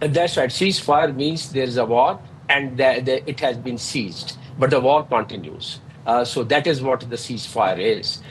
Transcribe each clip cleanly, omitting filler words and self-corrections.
That's right. Ceasefire means there is a war and it has been ceased, but the war continues. So that is what the ceasefire is.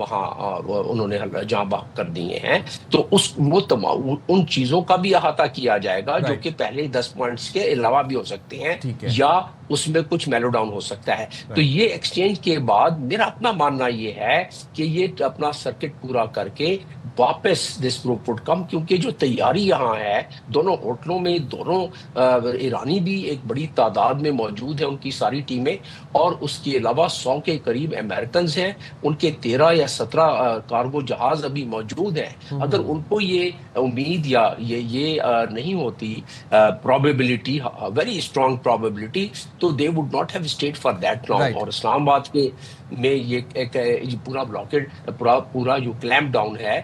وہاں انہوں نے جاں بحق کر دیے ہیں، تو وہ تمام ان چیزوں کا بھی احاطہ کیا جائے گا جو کہ پہلے 10 پوائنٹس کے علاوہ بھی ہو سکتے ہیں یا اس میں کچھ میلو ڈاؤن ہو سکتا ہے. تو یہ ایکسچینج کے بعد میرا اپنا ماننا یہ ہے کہ یہ اپنا سرکٹ پورا کر کے واپس دس گروپ وڈ کم، کیونکہ جو تیاری یہاں ہے دونوں ہوٹلوں میں، دونوں ایرانی بھی ایک بڑی تعداد میں موجود ہیں، ان کی ساری ٹیمیں، اور اس کے علاوہ 100 کے قریب امریکنز ہیں، ان کے 13 یا 17 کارگو جہاز ابھی موجود ہیں. اگر ان کو یہ امید یا یہ نہیں ہوتی پرابیبلٹی، ویری اسٹرانگ پرابیبلٹی، تو they would not have stayed for that long. اور اسلام آباد کے میں یہ ایک پورا بلاکیڈ، پورا جو کلیمپ ڈاؤن ہے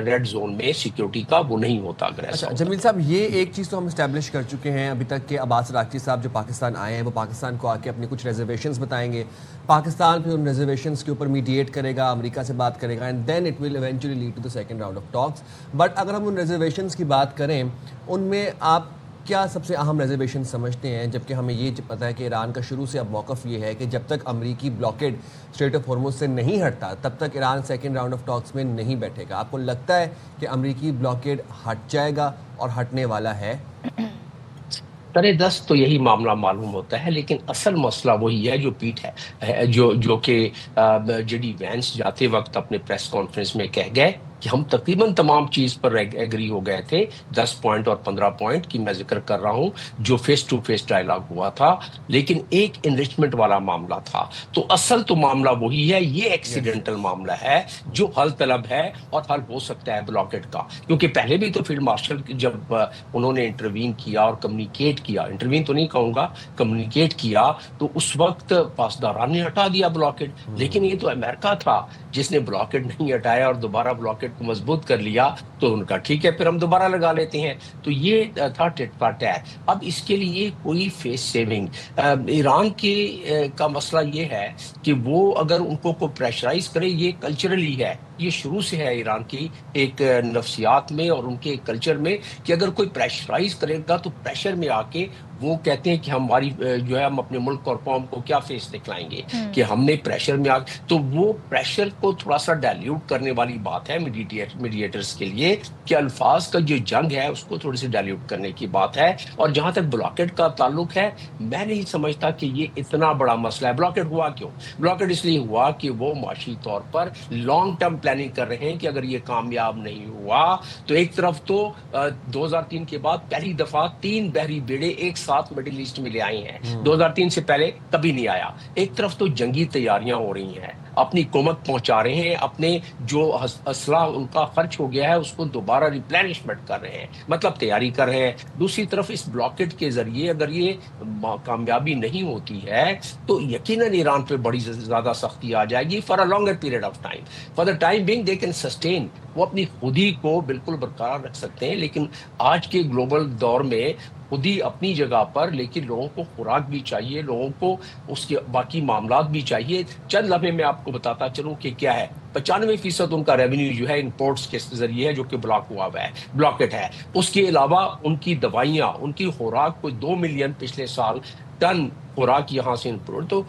ریڈ زون میں سیکیورٹی کا، وہ نہیں ہوتا اگر ایسا ہوتا. جمیل صاحب، یہ ایک چیز تو ہم اسٹیبلش کر چکے ہیں ابھی تک کہ عباس راکچی صاحب جو پاکستان آئے ہیں وہ پاکستان کو آ کے اپنی کچھ ریزرویشنز بتائیں گے، پاکستان پھر ان ریزرویشنز کے اوپر میڈیٹ کرے گا، امریکہ سے بات کرے گا، and then it will eventually lead to the second round of talks. But اگر ہم ان ریزرویشنز کی بات کریں، ان میں آپ کیا سب سے اہم ریزرویشن سمجھتے ہیں؟ جبکہ ہمیں یہ پتہ ہے کہ ایران کا شروع سے اب موقف یہ ہے کہ جب تک امریکی بلاکیڈ اسٹریٹ آف ہارمز سے نہیں ہٹتا تب تک ایران سیکنڈ راؤنڈ آف ٹاکس میں نہیں بیٹھے گا. آپ کو لگتا ہے کہ امریکی بلاکیڈ ہٹ جائے گا اور ہٹنے والا ہے؟ سر دست تو یہی معاملہ معلوم ہوتا ہے، لیکن اصل مسئلہ وہی ہے جو پیٹ ہے، جو کہ جے ڈی وینس جاتے وقت اپنے پریس کانفرنس میں کہہ گئے کہ ہم تقریباً تمام چیز پر ایگری ہو گئے تھے. 10 پوائنٹ اور 15 پوائنٹ کی میں ذکر کر رہا ہوں جو فیس ٹو فیس ڈائلاگ ہوا تھا، لیکن ایک انرچمنٹ والا معاملہ تھا. تو اصل تو معاملہ وہی ہے، یہ ایکسیڈنٹل معاملہ ہے جو حل طلب ہے اور حل ہو سکتا ہے بلاکیڈ کا. کیونکہ پہلے بھی تو فیلڈ مارشل جب انہوں نے انٹروین کیا اور کمیونیکیٹ کیا، انٹروین تو نہیں کہوں گا، کمیونیکیٹ کیا، تو اس وقت پاسداران نے ہٹا دیا بلاکیڈ. لیکن یہ تو امریکہ تھا جس نے بلاکیڈ نہیں ہٹایا اور دوبارہ بلاکیڈ کو مضبوط کر لیا. تو ان کا ٹھیک ہے، پھر ہم دوبارہ لگا لیتے ہیں. تو یہ تھا ٹٹ فار ٹیٹ. اب اس کے لیے کوئی فیس سیونگ ایران کا مسئلہ یہ ہے کہ وہ اگر ان کو پریشرائز کرے، یہ کلچرلی ہے، یہ شروع سے ہے ایران کی ایک نفسیات میں اور ان کے کلچر میں کہ اگر کوئی پریشرائز کرے گا تو پریشر میں آ کے وہ کہتے ہیں کہ ہماری جو ہے ہم اپنے ملک اور قوم کو کیا فیس دکھلائیں گے کہ ہم نے پریشر میں تو وہ پریشر کو تھوڑا سا ڈائلیوٹ کرنے والی بات ہے میڈیٹرز کے لیے کہ الفاظ کا جو جنگ ہے اس کو تھوڑی سی ڈائلیوٹ کرنے کی بات ہے. اور جہاں تک بلاکیڈ کا تعلق ہے، میں نہیں سمجھتا کہ یہ اتنا بڑا مسئلہ ہے. بلاکیڈ ہوا کیوں؟ بلاکیڈ اس لیے ہوا کہ وہ معاشی طور پر لانگ ٹرم پلاننگ کر رہے ہیں کہ اگر یہ کامیاب نہیں ہوا تو ایک طرف تو 2003 کے بعد پہلی دفعہ 3 بحری بیڑے ایک ساتھ مڈل ایسٹ میں لے آئے ہیں. 2003 سے پہلے کبھی نہیں آیا. ایک طرف تو جنگی تیاریاں ہو رہی ہیں، اپنی قومت پہنچا رہے ہیں، اپنے جو اسلحہ ان کا خرچ ہو گیا ہے اس کو دوبارہ ریپلینشمنٹ کر رہے ہیں، مطلب تیاری کر رہے ہیں. دوسری طرف اس بلاکیڈ کے ذریعے اگر یہ کامیابی نہیں ہوتی ہے تو یقیناً ایران پہ بڑی زیادہ سختی آ جائے گی for a longer period of time. For the time being they can sustain, وہ اپنی خودی کو بالکل برقرار رکھ سکتے ہیں. لیکن آج کے گلوبل دور میں خودی اپنی جگہ پر، لیکن لوگوں کو خوراک بھی چاہیے، لوگوں کو اس کے باقی معاملات بھی چاہیے. چند لمحے میں آپ کو بتاتا چلوں کہ کیا ہے. 95% ان کا ریونیو جو ہے امپورٹس کے ذریعے ہے جو کہ بلاک ہوا ہوا ہے، بلاکٹ ہے. اس کے علاوہ ان کی دوائیاں، ان کی خوراک کوئی 2 ملین پچھلے سال ٹن خوراک یہاں سے امپورٹ. تو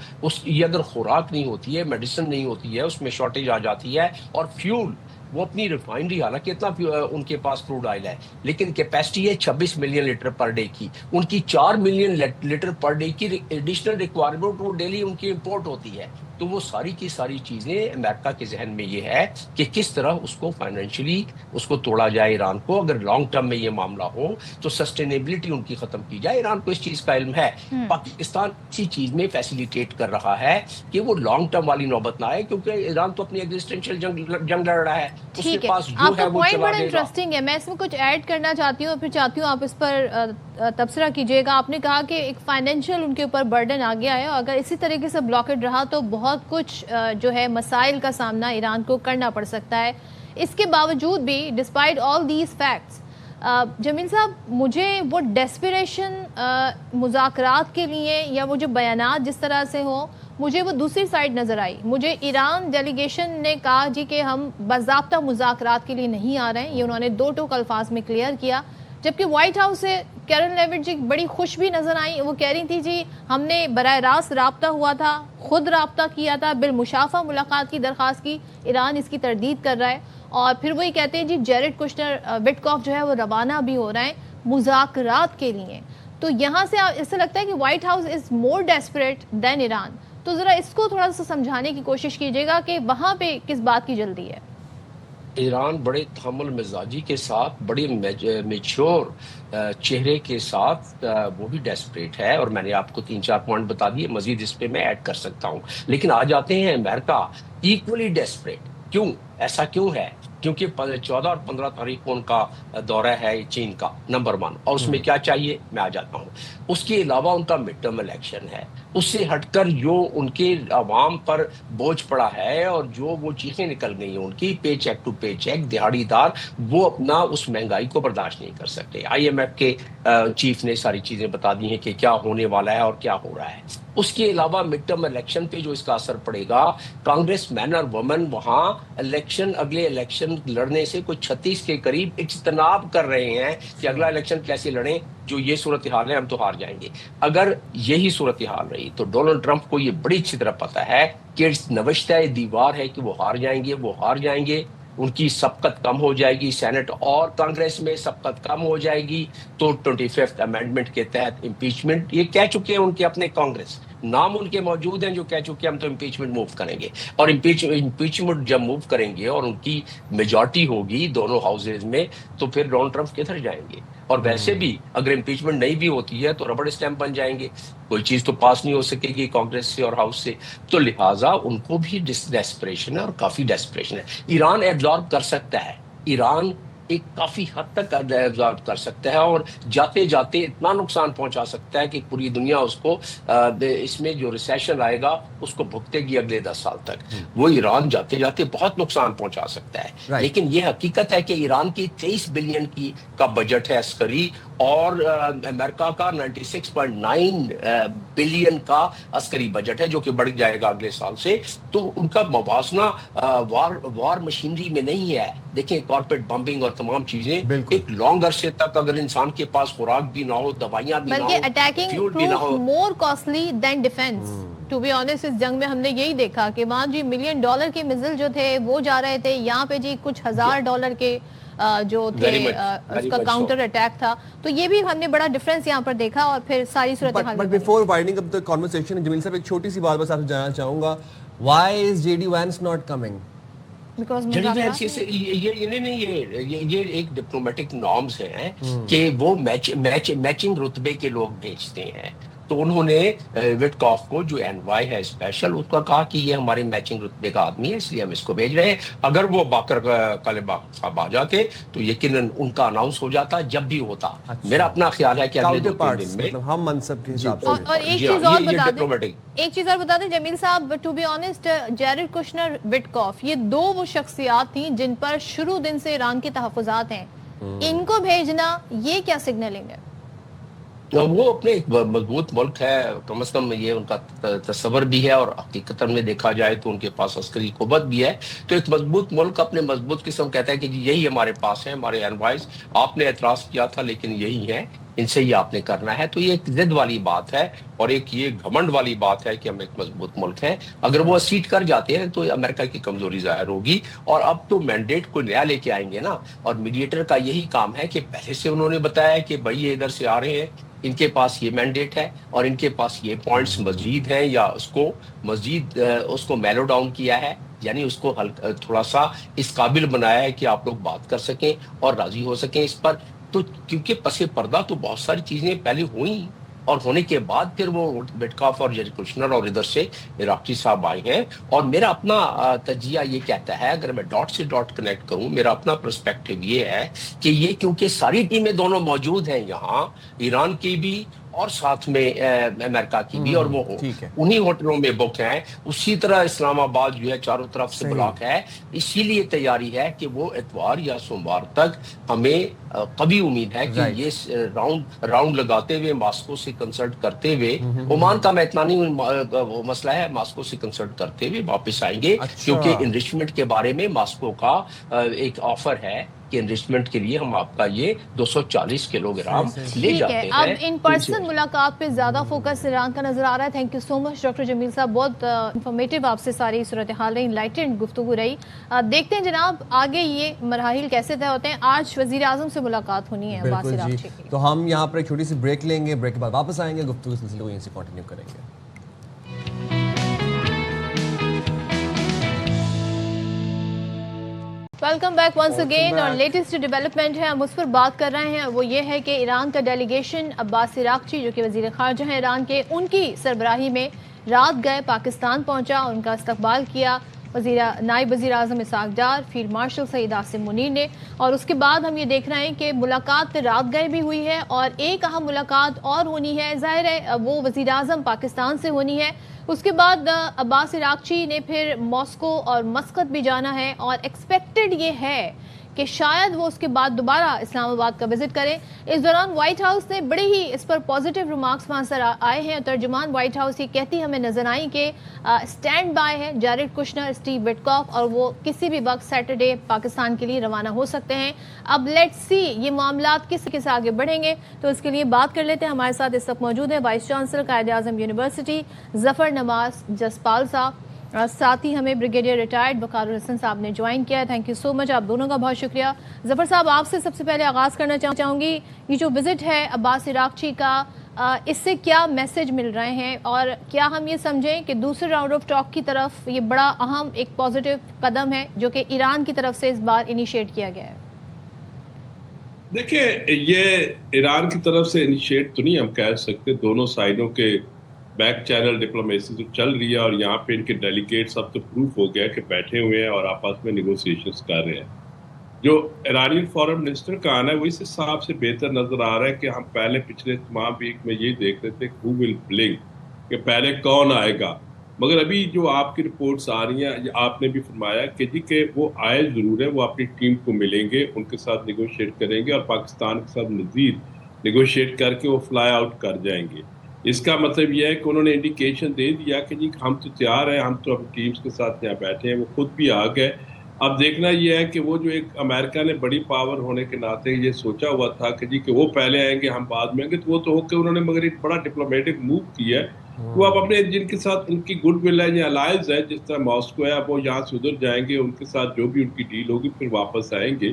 یہ اگر خوراک نہیں ہوتی ہے، میڈیسن نہیں ہوتی ہے، اس میں شارٹیج آ جاتی ہے. اور فیول، وہ اپنی ریفائنری، حالانکہ اتنا ان کے پاس کروڈ آئل ہے لیکن کیپیسٹی ہے 26 ملین لیٹر پر ڈے کی. ان کی 4 ملین لیٹر پر ڈے کی ایڈیشنل ریکوائرمنٹ وہ ڈیلی ان کی امپورٹ ہوتی ہے. تو وہ ساری کی ساری چیزیں امریکہ کے ذہن میں یہ ہے کہ کس طرح اس کو فائنینشلی اس کو توڑا جائے ایران کو. اگر لانگ ٹرم میں یہ معاملہ ہو تو سسٹینیبلٹی ان کی ختم کی جائے. ایران کو اس چیز کا علم ہے. پاکستان اسی چیز میں فیسیلیٹیٹ کر رہا ہے کہ وہ لانگ ٹرم والی نوبت نہ آئے، کیونکہ ایران تو اپنی ایگزسٹینشیل جنگ لڑ رہا ہے. ٹھیک ہے، آپ کا پوائنٹ بڑا انٹرسٹنگ ہے. میں اس میں کچھ ایڈ کرنا چاہتی ہوں اور پھر چاہتی ہوں آپ اس پر تبصرہ کیجیے گا. آپ نے کہا کہ ایک فائنینشیل ان کے اوپر برڈن آ گیا ہے، اور اگر اسی طریقے سے بلاکڈ رہا تو بہت کچھ جو ہے مسائل کا سامنا ایران کو کرنا پڑ سکتا ہے. اس کے باوجود بھی ڈسپائٹ آل دیز فیکٹس، جمیل صاحب، مجھے وہ ڈیسپریشن مذاکرات کے لیے یا وہ جو بیانات جس طرح سے ہوں، مجھے وہ دوسری سائڈ نظر آئی. مجھے ایران ڈیلیگیشن نے کہا جی کہ ہم باضابطہ مذاکرات کے لیے نہیں آ رہے ہیں، یہ انہوں نے 2 ٹوک الفاظ میں کلیئر کیا. جبکہ وائٹ ہاؤس سے کیرن لیوٹ جی بڑی خوش بھی نظر آئیں. وہ کہہ رہی تھی جی ہم نے براہ راست رابطہ ہوا تھا, خود رابطہ کیا تھا, بالمشافہ ملاقات کی درخواست کی, ایران اس کی تردید کر رہا ہے. اور پھر وہی کہتے ہیں جی جیرڈ کشنر وٹکاف جو ہے وہ روانہ بھی ہو رہے ہیں مذاکرات کے لیے. تو یہاں سے ایسا لگتا ہے کہ White House is more desperate than Iran. تو ذرا اس کو تھوڑا سا سمجھانے کی کوشش کیجیے گا کہ وہاں پہ کس بات کی جلدی ہے. ایران بڑے تحمل مزاجی کے ساتھ, بڑے میچور چہرے کے ساتھ وہ بھی ڈیسپریٹ ہے, اور میں نے آپ کو 3-4 پوائنٹ بتا دیے, مزید اس پہ میں ایڈ کر سکتا ہوں. لیکن آ جاتے ہیں امریکہ ایکولی ڈیسپریٹ. کیوں ایسا کیوں ہے؟ کیونکہ 14 اور 15 تاریخ کو ان کا دورہ ہے چین کا نمبر 1, اور اس میں کیا چاہیے میں آ جاتا ہوں. اس کے علاوہ ان کا مڈ ٹرم الیکشن ہے. اس سے ہٹ کر جو ان کے عوام پر بوجھ پڑا ہے اور جو وہ چیخیں نکل گئی ہیں ان کی, پے چیک ٹو پے چیک, دہاڑی دار, وہ اپنا اس مہنگائی کو برداشت نہیں کر سکتے. IMF کے چیف نے ساری چیزیں بتا دی ہیں کہ کیا ہونے والا ہے اور کیا ہو رہا ہے. اس کے علاوہ مڈ ٹرم الیکشن پہ جو اس کا اثر پڑے گا, کانگریس مین اور وومن وہاں اگلے الیکشن لڑنے سے کوئی 36 کے قریب اجتناب کر رہے ہیں کہ اگلا الیکشن کیسے لڑیں, جو یہ صورتحال ہے ہم تو ہار جائیں گے. اگر یہی صورتحال رہی تو ڈونلڈ ٹرمپ کو یہ بڑی اچھی طرح پتا ہے کہ نوشتہ دیوار ہے کہ وہ ہار جائیں گے. ان کی سبقت کم ہو جائے گی, سینٹ اور کانگریس میں سبقت کم ہو جائے گی. تو 25th امینڈمنٹ کے تحت امپیچمنٹ, یہ کہہ چکے ہیں ان کے اپنے کانگریس, نام ان کے موجود ہیں جو کہہ چکے ہم تو امپیچمنٹ موو کریں گے. اور امپیچمنٹ جب موو کریں گے اور ان کی میجورٹی ہوگی دونوں ہاؤسز میں, تو پھر ڈونلڈ ٹرمپ کدھر جائیں گے. اور ویسے بھی اگر امپیچمنٹ نہیں بھی ہوتی ہے تو ربڑ اسٹیمپ بن جائیں گے, کوئی چیز تو پاس نہیں ہو سکے گی کانگریس سے اور ہاؤس سے. تو لہٰذا ان کو بھی ڈیسپریشن ہے, اور کافی ڈیسپریشن ہے. ایران ایبزارب کر سکتا ہے, ایران ایک کافی حد تک ایبزارب کر سکتا ہے, اور جاتے جاتے اتنا نقصان پہنچا سکتا ہے کہ پوری دنیا اس کو اس میں جو ریسیشن آئے گا اس کو بھگتے گی اگلے 10 سال تک. وہ ایران جاتے جاتے بہت نقصان پہنچا سکتا ہے. لیکن یہ حقیقت ہے کہ ایران کی 23 بلین کا بجٹ ہے عسکری, اور امریکہ کا 96.9 بلین کا عسکری بجٹ ہے, جو کہ بڑھ جائے گا اگلے سال سے. تو ان کا موازنہ وار مشینری میں نہیں ہے. دیکھیں کارپیٹ بمبنگ اور تمام چیزیں ایک لانگ عرصے تک اگر انسان کے پاس خوراک بھی نہ ہو, دوائیاں بھی نہ ہو, بلکہ attacking proof more costly than defence. To be honest اس جنگ میں ہم نے یہی دیکھا کہ وہاں جی $1 ملین کے میزل جو تھے وہ جا رہے تھے, یہاں پہ جی کچھ $1000 کے جو تھے اس کا کاؤنٹر اٹیک تھا. تو یہ بھی ہم نے بڑا ڈفرینس یہاں پر دیکھا. اور پھر ساری صورتحال but before winding up the conversation, Jameel صاحب ایک چھوٹی سی بات بس آپ سے جاننا چاہوں گا, why is JD Vance not coming? یہ ایک ڈپلومیٹک نارمز ہیں کہ وہ میچنگ رتبے کے لوگ بھیجتے ہیں. تو انہوں نے وٹکاف کو جو NY ہے اسپیشل, اس کا کہا کہ یہ ہمارے میچنگ رتبے کا آدمی ہے, اس لیے ہم اس کو بھیج رہے ہیں. اگر وہ باقر کالبا صاحب آ جاتے تو یقیناً ان کا اناؤنس ہو جاتا جب بھی ہوتا. میرا اپنا خیال ہے کہ اگلے 2-3 دن میں ہم منصب کے حساب سے. اور ایک چیز اور بتا دیں جمیل صاحب, to be honest Jared Kushner Witkoff, یہ 2 وہ شخصیات تھیں جن پر شروع دن سے ایران کے تحفظات ہیں. ان کو بھیجنا یہ کیا سگنلنگ ہے؟ وہ اپنے ایک مضبوط ملک ہے, کم از کم یہ ان کا تصور بھی ہے, اور حقیقت میں دیکھا جائے تو ان کے پاس عسکری قوت بھی ہے. تو ایک مضبوط ملک اپنے مضبوط قسم کہتا ہے کہ جی یہی ہمارے پاس ہے, ہمارے انوائز, آپ نے اعتراض کیا تھا لیکن یہی ہے, ان سے ہی آپ نے کرنا ہے. تو یہ ایک ضد والی بات ہے, اور ایک یہ گھمنڈ والی بات ہے کہ ہم ایک مضبوط ملک ہیں. اگر وہ سیٹ کر جاتے ہیں تو امریکہ کی کمزوری ظاہر ہوگی. اور اب تو مینڈیٹ کو نیا لے کے آئیں گے نا, اور میڈیٹر کا یہی کام ہے کہ پہلے سے انہوں نے بتایا کہ بھائی یہ ادھر سے آ رہے ہیں, ان کے پاس یہ مینڈیٹ ہے اور ان کے پاس یہ پوائنٹس مزید ہیں, یا اس کو مزید اس کو میلو ڈاؤن کیا ہے, یعنی اس کو تھوڑا سا اس قابل بنایا ہے کہ آپ لوگ بات کر سکیں اور راضی ہو سکیں اس پر. تو کیونکہ پس پردہ تو بہت ساری چیزیں پہلے ہوئیں, اور ہونے کے بعد پھر وہ وٹکاف اور جیرڈ کشنر اور ادھر سے عراقی صاحب آئے ہیں. اور میرا اپنا تجزیہ یہ کہتا ہے, اگر میں ڈاٹ سے ڈاٹ کنیکٹ کروں, میرا اپنا پرسپیکٹیو یہ ہے کہ یہ کیونکہ ساری ٹیمیں دونوں موجود ہیں یہاں, ایران کی بھی اور ساتھ میں امریکہ کی بھی, اور وہ انہی ہوٹلوں میں بک ہیں. اسی طرح اسلام آباد جو ہے چاروں طرف سے بلاک ہے, اسی لیے تیاری ہے کہ وہ اتوار یا سوموار تک ہمیں قوی امید ہے کہ یہ راؤنڈ لگاتے ہوئے ماسکو سے کنسلٹ کرتے ہوئے عمان کا میں اتنا نہیں مسئلہ ہے، ماسکو سے کنسلٹ کرتے ہوئے واپس آئیں گے، کیونکہ انرچمنٹ کے بارے میں ماسکو کا ایک آفر ہے کہ انرچمنٹ کے لیے ہم آپ کا یہ 240 کلو گرام لے جاتے ہیں۔ اب ان پرسن ملاقات پہ زیادہ فوکس ایران کا نظر آ رہا ہے۔ Thank you so much doctor Jameel صاحب، بہت انفارمیٹیو آپ سے ساری صورتحال رہی، انلائٹنڈ گفتگو رہی۔ دیکھتے ہیں جناب آگے یہ مراحل کیسے طے ہوتے ہیں۔ آج وزیر اعظم سے ملاقات ہونی ہے عباس عراقچی کی۔ تو ہم یہاں پر ایک چھوٹی سی بریک لیں گے، بریک کے بعد واپس آئیں گے، گفتگو سلسلے کو یہیں سے کنٹینیو کریں گے۔ ویلکم بیک ونس اگین، اور لیٹسٹ ڈیولپمنٹ ہے ہم اس پر بات کر رہے ہیں، وہ یہ ہے کہ ایران کا ڈیلیگیشن عباس عراقچی جو کہ وزیر خارجہ ہیں ایران کے، ان کی سربراہی میں رات گئے پاکستان پہنچا، ان کا استقبال کیا نائب وزیر اعظم اسحاق ڈار، فیلڈ مارشل سعید عاصم منیر نے، اور اس کے بعد ہم یہ دیکھ رہے ہیں کہ ملاقات رات گئے بھی ہوئی ہے، اور ایک اہم ملاقات اور ہونی ہے، ظاہر ہے وہ وزیر اعظم پاکستان سے ہونی ہے۔ اس کے بعد عباس عراقچی نے پھر ماسکو اور مسقط بھی جانا ہے، اور ایکسپیکٹڈ یہ ہے کہ شاید وہ اس کے بعد دوبارہ اسلام آباد کا وزٹ کریں۔ اس دوران وائٹ ہاؤس نے بڑے ہی اس پر پازیٹیو ریمارکس وہاں سے آئے ہیں۔ ترجمان وائٹ ہاؤس یہ کہتی ہمیں نظر آئی کہ اسٹینڈ بائی ہے جیریڈ کشنر، اسٹیو وٹکاف، اور وہ کسی بھی وقت سیٹرڈے پاکستان کے لیے روانہ ہو سکتے ہیں۔ اب لیٹس سی یہ معاملات کس کے آگے بڑھیں گے، تو اس کے لیے بات کر لیتے ہیں۔ ہمارے ساتھ اس وقت موجود ہے vice chancellor Quaid Azam university ظفر نواز جسپال صاحب، ساتھ ہی ہمیں بریگیڈیئر ریٹائرڈ وقار الحسن صاحب نے جوائن کیا ہے۔ تھینک یو سو مچ، آپ دونوں کا بہت شکریہ۔ ظفر صاحب آپ سے سب سے پہلے آغاز کرنا چاہوں گی، یہ جو وزٹ ہے عباس عراقچی کا، اس سے کیا میسج مل رہے ہیں، اور کیا ہم یہ سمجھیں کہ دوسرے راؤنڈ آف ٹاک کی طرف یہ بڑا اہم ایک پازیٹیو قدم ہے جو کہ ایران کی طرف سے اس بار انیشیٹ کیا گیا ہے؟ دیکھیں، یہ ایران کی طرف سے انیشیٹ تو نہیں ہم کہہ سکتے، دونوں سائڈوں کے بیک چینل ڈپلومیسی تو چل رہی ہے، اور یہاں پہ ان کے ڈیلیگیٹس اب تو پروف ہو گیا کہ بیٹھے ہوئے ہیں اور آپس میں نیگوسیشنز کر رہے ہیں۔ جو ایرانی فارن منسٹر کا آنا ہے وہ اس حساب سے بہتر نظر آ رہا ہے کہ ہم پہلے پچھلے تمام ویک میں یہ دیکھ رہے تھے who will blink، کہ پہلے کون آئے گا، مگر ابھی جو آپ کی رپورٹس آ رہی ہیں، آپ نے بھی فرمایا کہ جی کہ وہ آئے ضرور ہے، وہ اپنی ٹیم کو ملیں گے، ان کے ساتھ نیگوشیٹ کریں گے، اور پاکستان کے ساتھ مزید نیگوشیٹ کر کے وہ فلائی آؤٹ کر جائیں گے۔ اس کا مطلب یہ ہے کہ انہوں نے انڈیکیشن دے دیا کہ جی ہم تو تیار ہیں، ہم تو اپنی ٹیمز کے ساتھ یہاں بیٹھے ہیں، وہ خود بھی آ گئے۔ اب دیکھنا یہ ہے کہ وہ جو ایک امریکہ نے بڑی پاور ہونے کے ناطے یہ سوچا ہوا تھا کہ جی کہ وہ پہلے آئیں گے ہم بعد میں آئیں گے، تو وہ تو ہو کے انہوں نے مگر ایک بڑا ڈپلومیٹک موو کیا ہے۔ وہ اب اپنے جن کے ساتھ ان کی گڈ ول ہے یا الائز ہے، جس طرح ماسکو ہے، اب وہ یہاں سے ادھر جائیں گے، ان کے ساتھ جو بھی ان کی ڈیل ہوگی پھر واپس آئیں گے۔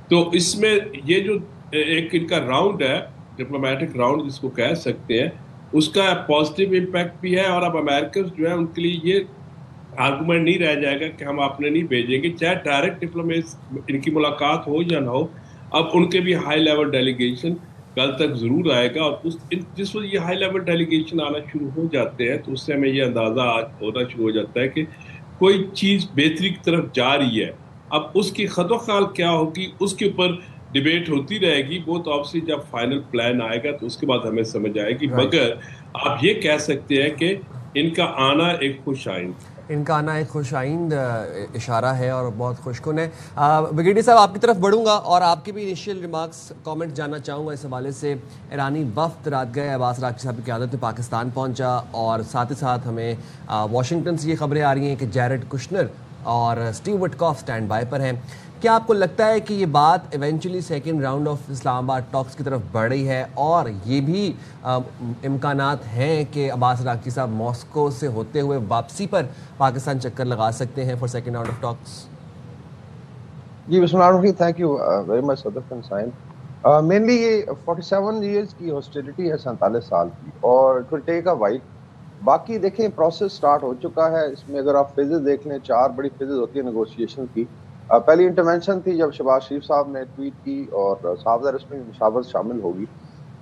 تو اس میں یہ جو ایک ان کا راؤنڈ ہے، ڈپلومیٹک راؤنڈ جس کو کہہ سکتے ہیں، اس کا پازیٹیو امپیکٹ بھی ہے، اور اب امریکن جو ہے ان کے لیے یہ آرگومنٹ نہیں رہ جائے گا کہ ہم اپنے نہیں بھیجیں گے، چاہے ڈائریکٹ ڈپلومیسی ان کی ملاقات ہو یا نہ ہو۔ اب ان کے بھی ہائی لیول ڈیلیگیشن کل تک ضرور آئے گا، اور جس وقت یہ ہائی لیول ڈیلیگیشن آنا شروع ہو جاتے ہیں تو اس سے ہمیں یہ اندازہ ہونا شروع ہو جاتا ہے کہ کوئی چیز بہتری کی طرف جا رہی ہے۔ اب اس کی خد و خال کیا ہوگی اس کے اوپر ڈیبیٹ ہوتی رہے گی، وہ تو آبویسلی جب فائنل پلان آئے گا تو اس کے بعد ہمیں سمجھ آئے گی، مگر آپ یہ کہہ سکتے ہیں کہ ان کا آنا ایک خوش آئند اشارہ ہے اور بہت خوش کن ہے۔ بریگیڈیئر صاحب آپ کی طرف بڑھوں گا اور آپ کے بھی انیشیل ریمارکس کامنٹ جاننا چاہوں گا اس حوالے سے۔ ایرانی وفد رات گئے عباس عراقچی صاحب کی قیادت میں پاکستان پہنچا، اور ساتھ ہی ساتھ ہمیں واشنگٹن سے یہ خبریں آ رہی ہیں کہ جیریڈ کشنر اور اسٹیو وٹکاف اسٹینڈ بائی پر ہیں۔ کیا آپ کو لگتا ہے کہ یہ بات ایونچولی سیکنڈ راؤنڈ آف اسلام آباد ٹاکس کی طرف بڑھ رہی ہے، اور یہ بھی امکانات ہیں کہ عباس عراقچی صاحب ماسکو سے ہوتے ہوئے واپسی پر پاکستان چکر لگا سکتے ہیں for second round of talks? جی بسم اللہ الرحمن الرحیم، thank you very much Sadaf and سائن۔ مینلی یہ 47 ایئرز کی ہاسٹیلٹی ہے، 47 سال کی، اور it will take a while. باقی دیکھیں پروسیس سٹارٹ ہو چکا ہے، اس میں اگر آپ فیزز دیکھ لیں 4 بڑی فیزز ہوتی ہیں نیگوشیشن کی۔ پہلی انٹرونشن تھی جب شہباز شریف صاحب نے ٹویٹ کی اور صاحب اس میں مشاورت شامل ہوگی،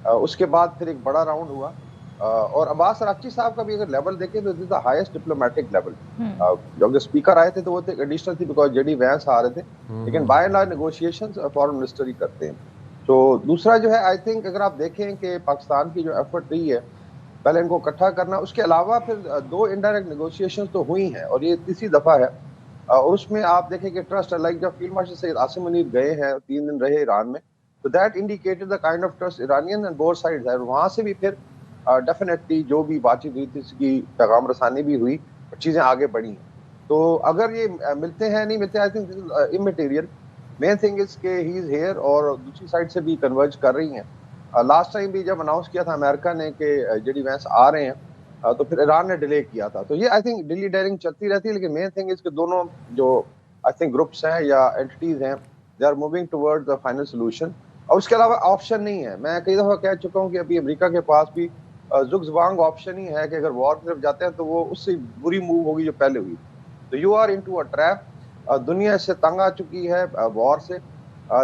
اس کے بعد پھر ایک بڑا راؤنڈ ہوا، اور عباس عراقچی صاحب کا بھی اگر لیول دیکھیں تو this the highest diplomatic level. جب اسپیکر آئے تھے تو وہ ایڈیشنل تھی بیکاز جے ڈی وینس آ رہے تھے، لیکن by and large negotiations foreign minister ہی کرتے ہیں۔ تو دوسرا جو ہے آئی تھنک اگر آپ دیکھیں کہ پاکستان کی جو ایفرٹ رہی ہے پہلے ان کو اکٹھا کرنا، اس کے علاوہ پھر 2 انڈائریکٹ نیگوشیشنز تو ہوئی ہیں، اور یہ تیسری دفعہ ہے، اور اس میں آپ دیکھیں کہ ٹرسٹ لائک جب فیلڈ مارشل سعید عاصم منیر گئے ہیں 3 دن رہے ایران میں، تو that indicated the kind of trust Iranian and both sides ہے. وہاں سے بھی پھر ڈیفینیٹلی جو بھی بات چیت ہوئی تھی اس کی پیغام رسانی بھی ہوئی اور چیزیں آگے بڑھی ہیں. تو اگر یہ ملتے ہیں نہیں ملتے, I think اممیٹیریل. Main thing is کہ ہی از ہیئر اور دوسری سائڈ سے بھی کنورج کر رہی ہیں. لاسٹ ٹائم بھی جب اناؤنس کیا تھا امریکہ نے کہ جے ڈی وینس آ رہے ہیں تو پھر ایران نے ڈیلے کیا تھا. تو یہ آئی تھنک ڈیلی ڈیرنگ چلتی رہتی ہے, لیکن مین تھنگ از کہ دونوں جو آئی تھنک گروپس ہیں یا اینٹیز ہیں they are moving toward the final solution. اور اس کے علاوہ آپشن نہیں ہے. میں کئی دفعہ کہہ چکا ہوں کہ ابھی امریکہ کے پاس بھی زگزوانگ آپشن ہی ہے کہ اگر وار کی طرف جاتے ہیں تو وہ اس سے بری موو ہوگی جو پہلے ہوئی. تو you are into a trap. دنیا اس سے تنگ آ چکی ہے وار سے,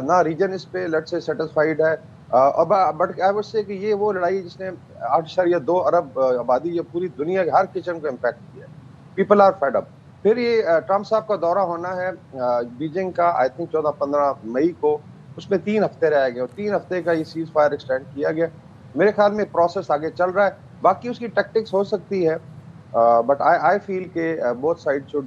نہ ریجن اس پہ لیٹ سے سیٹسفائیڈ ہے. بٹ آئی وڈ سے کہ یہ وہ لڑائی جس نے 8.2 ارب آبادی یا پوری دنیا کے ہر کچن کو امپیکٹ کیا ہے. People are fed up. پھر یہ ٹرمپ صاحب کا دورہ ہونا ہے بیجنگ کا آئی تھنک 14-15 مئی کو. اس میں 3 ہفتے رہ گئے اور 3 ہفتے کا یہ سیز فائر ایکسٹینڈ کیا گیا. میرے خیال میں پروسیس آگے چل رہا ہے. باقی اس کی ٹیکٹکس ہو سکتی ہے بٹ آئی فیل کہ both side should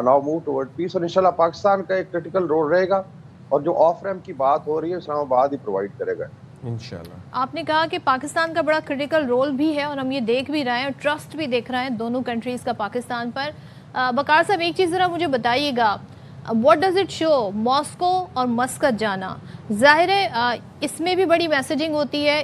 now move toward peace. اور انشاءاللہ پاکستان کا ایک کرٹیکل رول رہے گا اور جو آف ریمپ کی بات ہو رہی ہے اسلام آباد ہی پرووائڈ کرے گا انشاءاللہ. آپ نے کہا کہ پاکستان کا بڑا کرٹیکل رول بھی ہے اور ہم یہ دیکھ بھی رہے ہیں اور ٹرسٹ بھی دیکھ رہے ہیں دونوں کنٹریز کا پاکستان پر. بکار صاحب ایک چیز ذرا مجھے بتائیے گا, what does it show Moscow اور مسقط جانا؟ ظاہر ہے اس میں بھی بڑی میسیجنگ ہوتی ہے,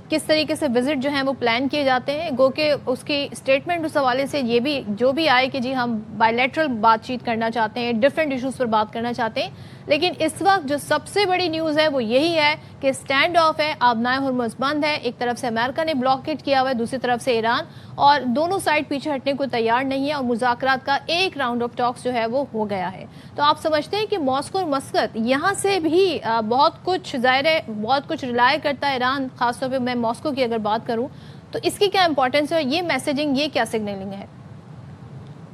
کس طریقے سے وزٹ جو ہیں وہ پلان کیے جاتے ہیں. گو کہ اس کی اسٹیٹمنٹ اس حوالے سے یہ بھی جو بھی آئے کہ جی ہم بائی لیٹرل بات چیت کرنا چاہتے ہیں, ڈفرینٹ ایشوز پر بات کرنا چاہتے ہیں. لیکن اس وقت جو سب سے بڑی نیوز ہے وہ یہی ہے کہ اسٹینڈ آف ہے, آبنائے ہرمز بند ہے. ایک طرف سے امریکہ نے بلاکیٹ کیا ہوا ہے, دوسری طرف سے ایران, اور دونوں سائڈ پیچھے ہٹنے کو تیار نہیں ہے اور مذاکرات کا ایک راؤنڈ آف ٹاکس جو ہے وہ ہو گیا ہے. تو آپ سمجھتے ہیں کہ ماسکو اور مسقط یہاں سے بھی بہت کچھ ظاہر ہے بہت کچھ ریلائی کرتا ہے ایران, خاص طور پہ میں ماسکو کی اگر بات کروں تو اس کی کیا امپورٹنس ہے, یہ میسیجنگ, یہ کیا سگنلنگ ہے؟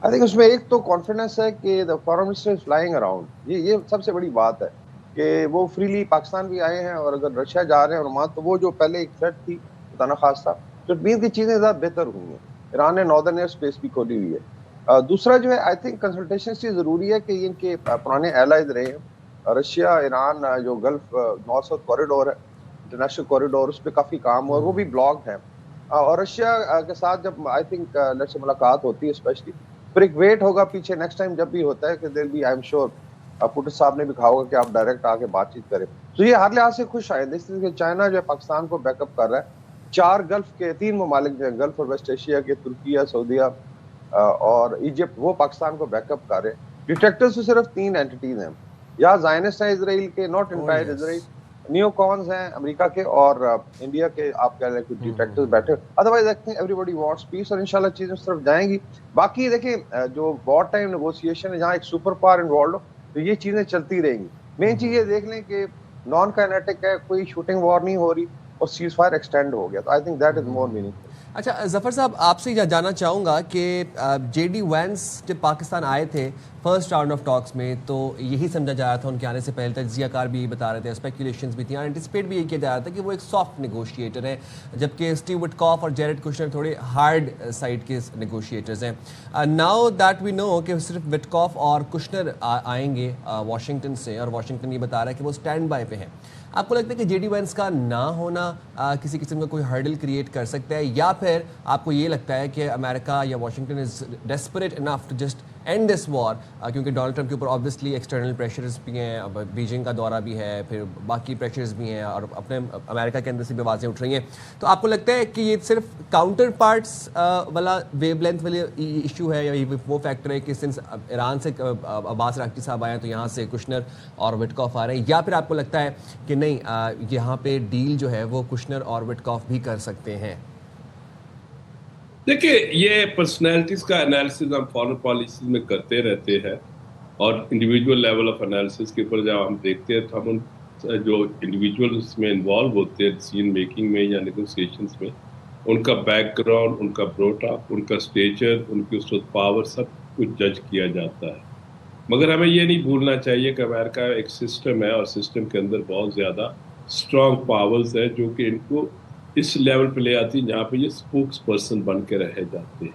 آئی تھنک اس میں ایک تو کانفیڈنس ہے کہ the foreign minister is flying around. یہ سب سے بڑی بات ہے کہ وہ فریلی پاکستان بھی آئے ہیں اور اگر رشیا جا رہے ہیں اور وہاں تو وہ جو پہلے ایک تھریٹ تھی خدا خاص تھا تو مین کی چیزیں زیادہ بہتر ہوئی ہیں. ایران نے ناردرن ایئر اسپیس بھی کھولی ہوئی ہے. دوسرا جو ہے آئی تھنک کنسلٹیشن سے ضروری ہے کہ ان کے پرانے ایلائز رہے ہیں رشیا ایران, جو گلف نارتھ ساؤتھ کوریڈور ہے انٹرنیشنل کوریڈور, اس پہ کافی کام ہوا, وہ بھی بلاکڈ ہے. اور رشیا کے ساتھ جب آئی تھنک لیٹ سے ملاقات ہوتی ہے اسپیشلی پھر ایک ویٹ ہوگا پیچھے نیکسٹ ٹائم جب بھی ہوتا ہے کہ دل بھی آئی ایم شیور پوٹن صاحب نے بھی کہا ہوگا کہ آپ ڈائریکٹ آ کے بات چیت کریں. تو یہ ہر لحاظ سے خوش آئے. اس طرح چائنا جو ہے پاکستان کو بیک اپ کر رہا ہے. 4 گلف کے 3 ممالک جو ہیں گلف اور ویسٹ ایشیا کے, ترکیہ, سعودیہ اور ایجپٹ, وہ پاکستان کو بیک اپ کر رہے ہیں. ڈیٹیکٹرز تو صرف 3 اینٹیز ہیں, یا زائنسٹ ہیں اسرائیل کے, not entire Israel, new cons ہیں امریکہ کے اور انڈیا کے, آپ کہہ رہے ہیں کہ ڈیٹیکٹرز بیٹھے. Otherwise I think everybody wants peace اور انشاءاللہ چیزیں اس طرف جائیں گی. باقی دیکھیں جو وار ٹائم نیگوسیشن ہے جہاں ایک سپر پاور انوالوڈ ہو تو یہ چیزیں چلتی رہیں گی. مین چیز یہ دیکھ لیں کہ نان کائنیٹک ہے, کوئی شوٹنگ وار نہیں ہو رہی اور سیز فائر ایکسٹینڈ ہو گیا. تو I think that is more meaning. اچھا ظفر صاحب, آپ سے جاننا چاہوں گا کہ جے ڈی وینس جب پاکستان آئے تھے فرسٹ راؤنڈ آف ٹاکس میں تو یہی سمجھا جا رہا تھا, ان کے آنے سے پہلے تجزیہ کار بھی یہی بتا رہے تھے, اسپیکولیشنز بھی تھیں, اینٹیسپیٹ بھی یہ کیا جا رہا تھا کہ وہ ایک سافٹ نیگوشیٹر ہے, جبکہ اسٹیو وٹکاف اور جیرڈ کشنر تھوڑے ہارڈ سائڈ کے نیگوشیٹرز ہیں. ناؤ دیٹ وی نو کہ صرف وٹکاف اور کشنر آئیں گے واشنگٹن سے, اور واشنگٹن یہ بتا رہا ہے کہ وہ اسٹینڈ بائی پہ ہیں. آپ کو لگتا ہے کہ جے ڈی وینس کا نہ ہونا کسی قسم کا کوئی ہرڈل کریٹ کر سکتا ہے, یا پھر آپ کو یہ لگتا ہے کہ امریکہ یا Washington is desperate enough to just end this war, کیونکہ ڈونلڈ ٹرمپ کے اوپر آبویسلی ایکسٹرنل پریشرز بھی ہیں, بیجنگ کا دورہ بھی ہے, پھر باقی پریشرز بھی ہیں, اور اپنے امریکہ کے اندر سے بھی آوازیں اٹھ رہی ہیں. تو آپ کو لگتا ہے کہ یہ صرف کاؤنٹر پارٹس والا ویو لینتھ والی ایشو ہے, یا وہ فیکٹر ہے کہ سنس ایران سے عباس راکچی صاحب آئے ہیں تو یہاں سے کشنر اور وٹکاف آ رہے ہیں, یا پھر آپ کو لگتا ہے کہ نہیں یہاں پہ ڈیل جو ہے وہ کشنر اور وٹکاف بھی کر سکتے ہیں؟ دیکھیں یہ پرسنالٹیز کا انالیسز ہم فارن پالیسیز میں کرتے رہتے ہیں, اور انڈیویجول لیول آف انالیسز کے اوپر جب ہم دیکھتے ہیں تو ہم ان جو انڈیویجول اس میں انوالو ہوتے ہیں ڈیسیژن میکنگ میں یا نیگوسیشنز میں, ان کا بیک گراؤنڈ, ان کا بروٹ اپ, ان کا اسٹیچر, ان کی اس وقت پاور, سب کچھ جج کیا جاتا ہے. مگر ہمیں یہ نہیں بھولنا چاہیے کہ امریکہ ایک سسٹم ہے, اور سسٹم کے اندر بہت زیادہ اسٹرانگ پاورز ہے جو کہ ان کو اس لیول پہ لے آتی ہیں جہاں پہ یہ اسپوکس پرسن بن کے رہ جاتے ہیں.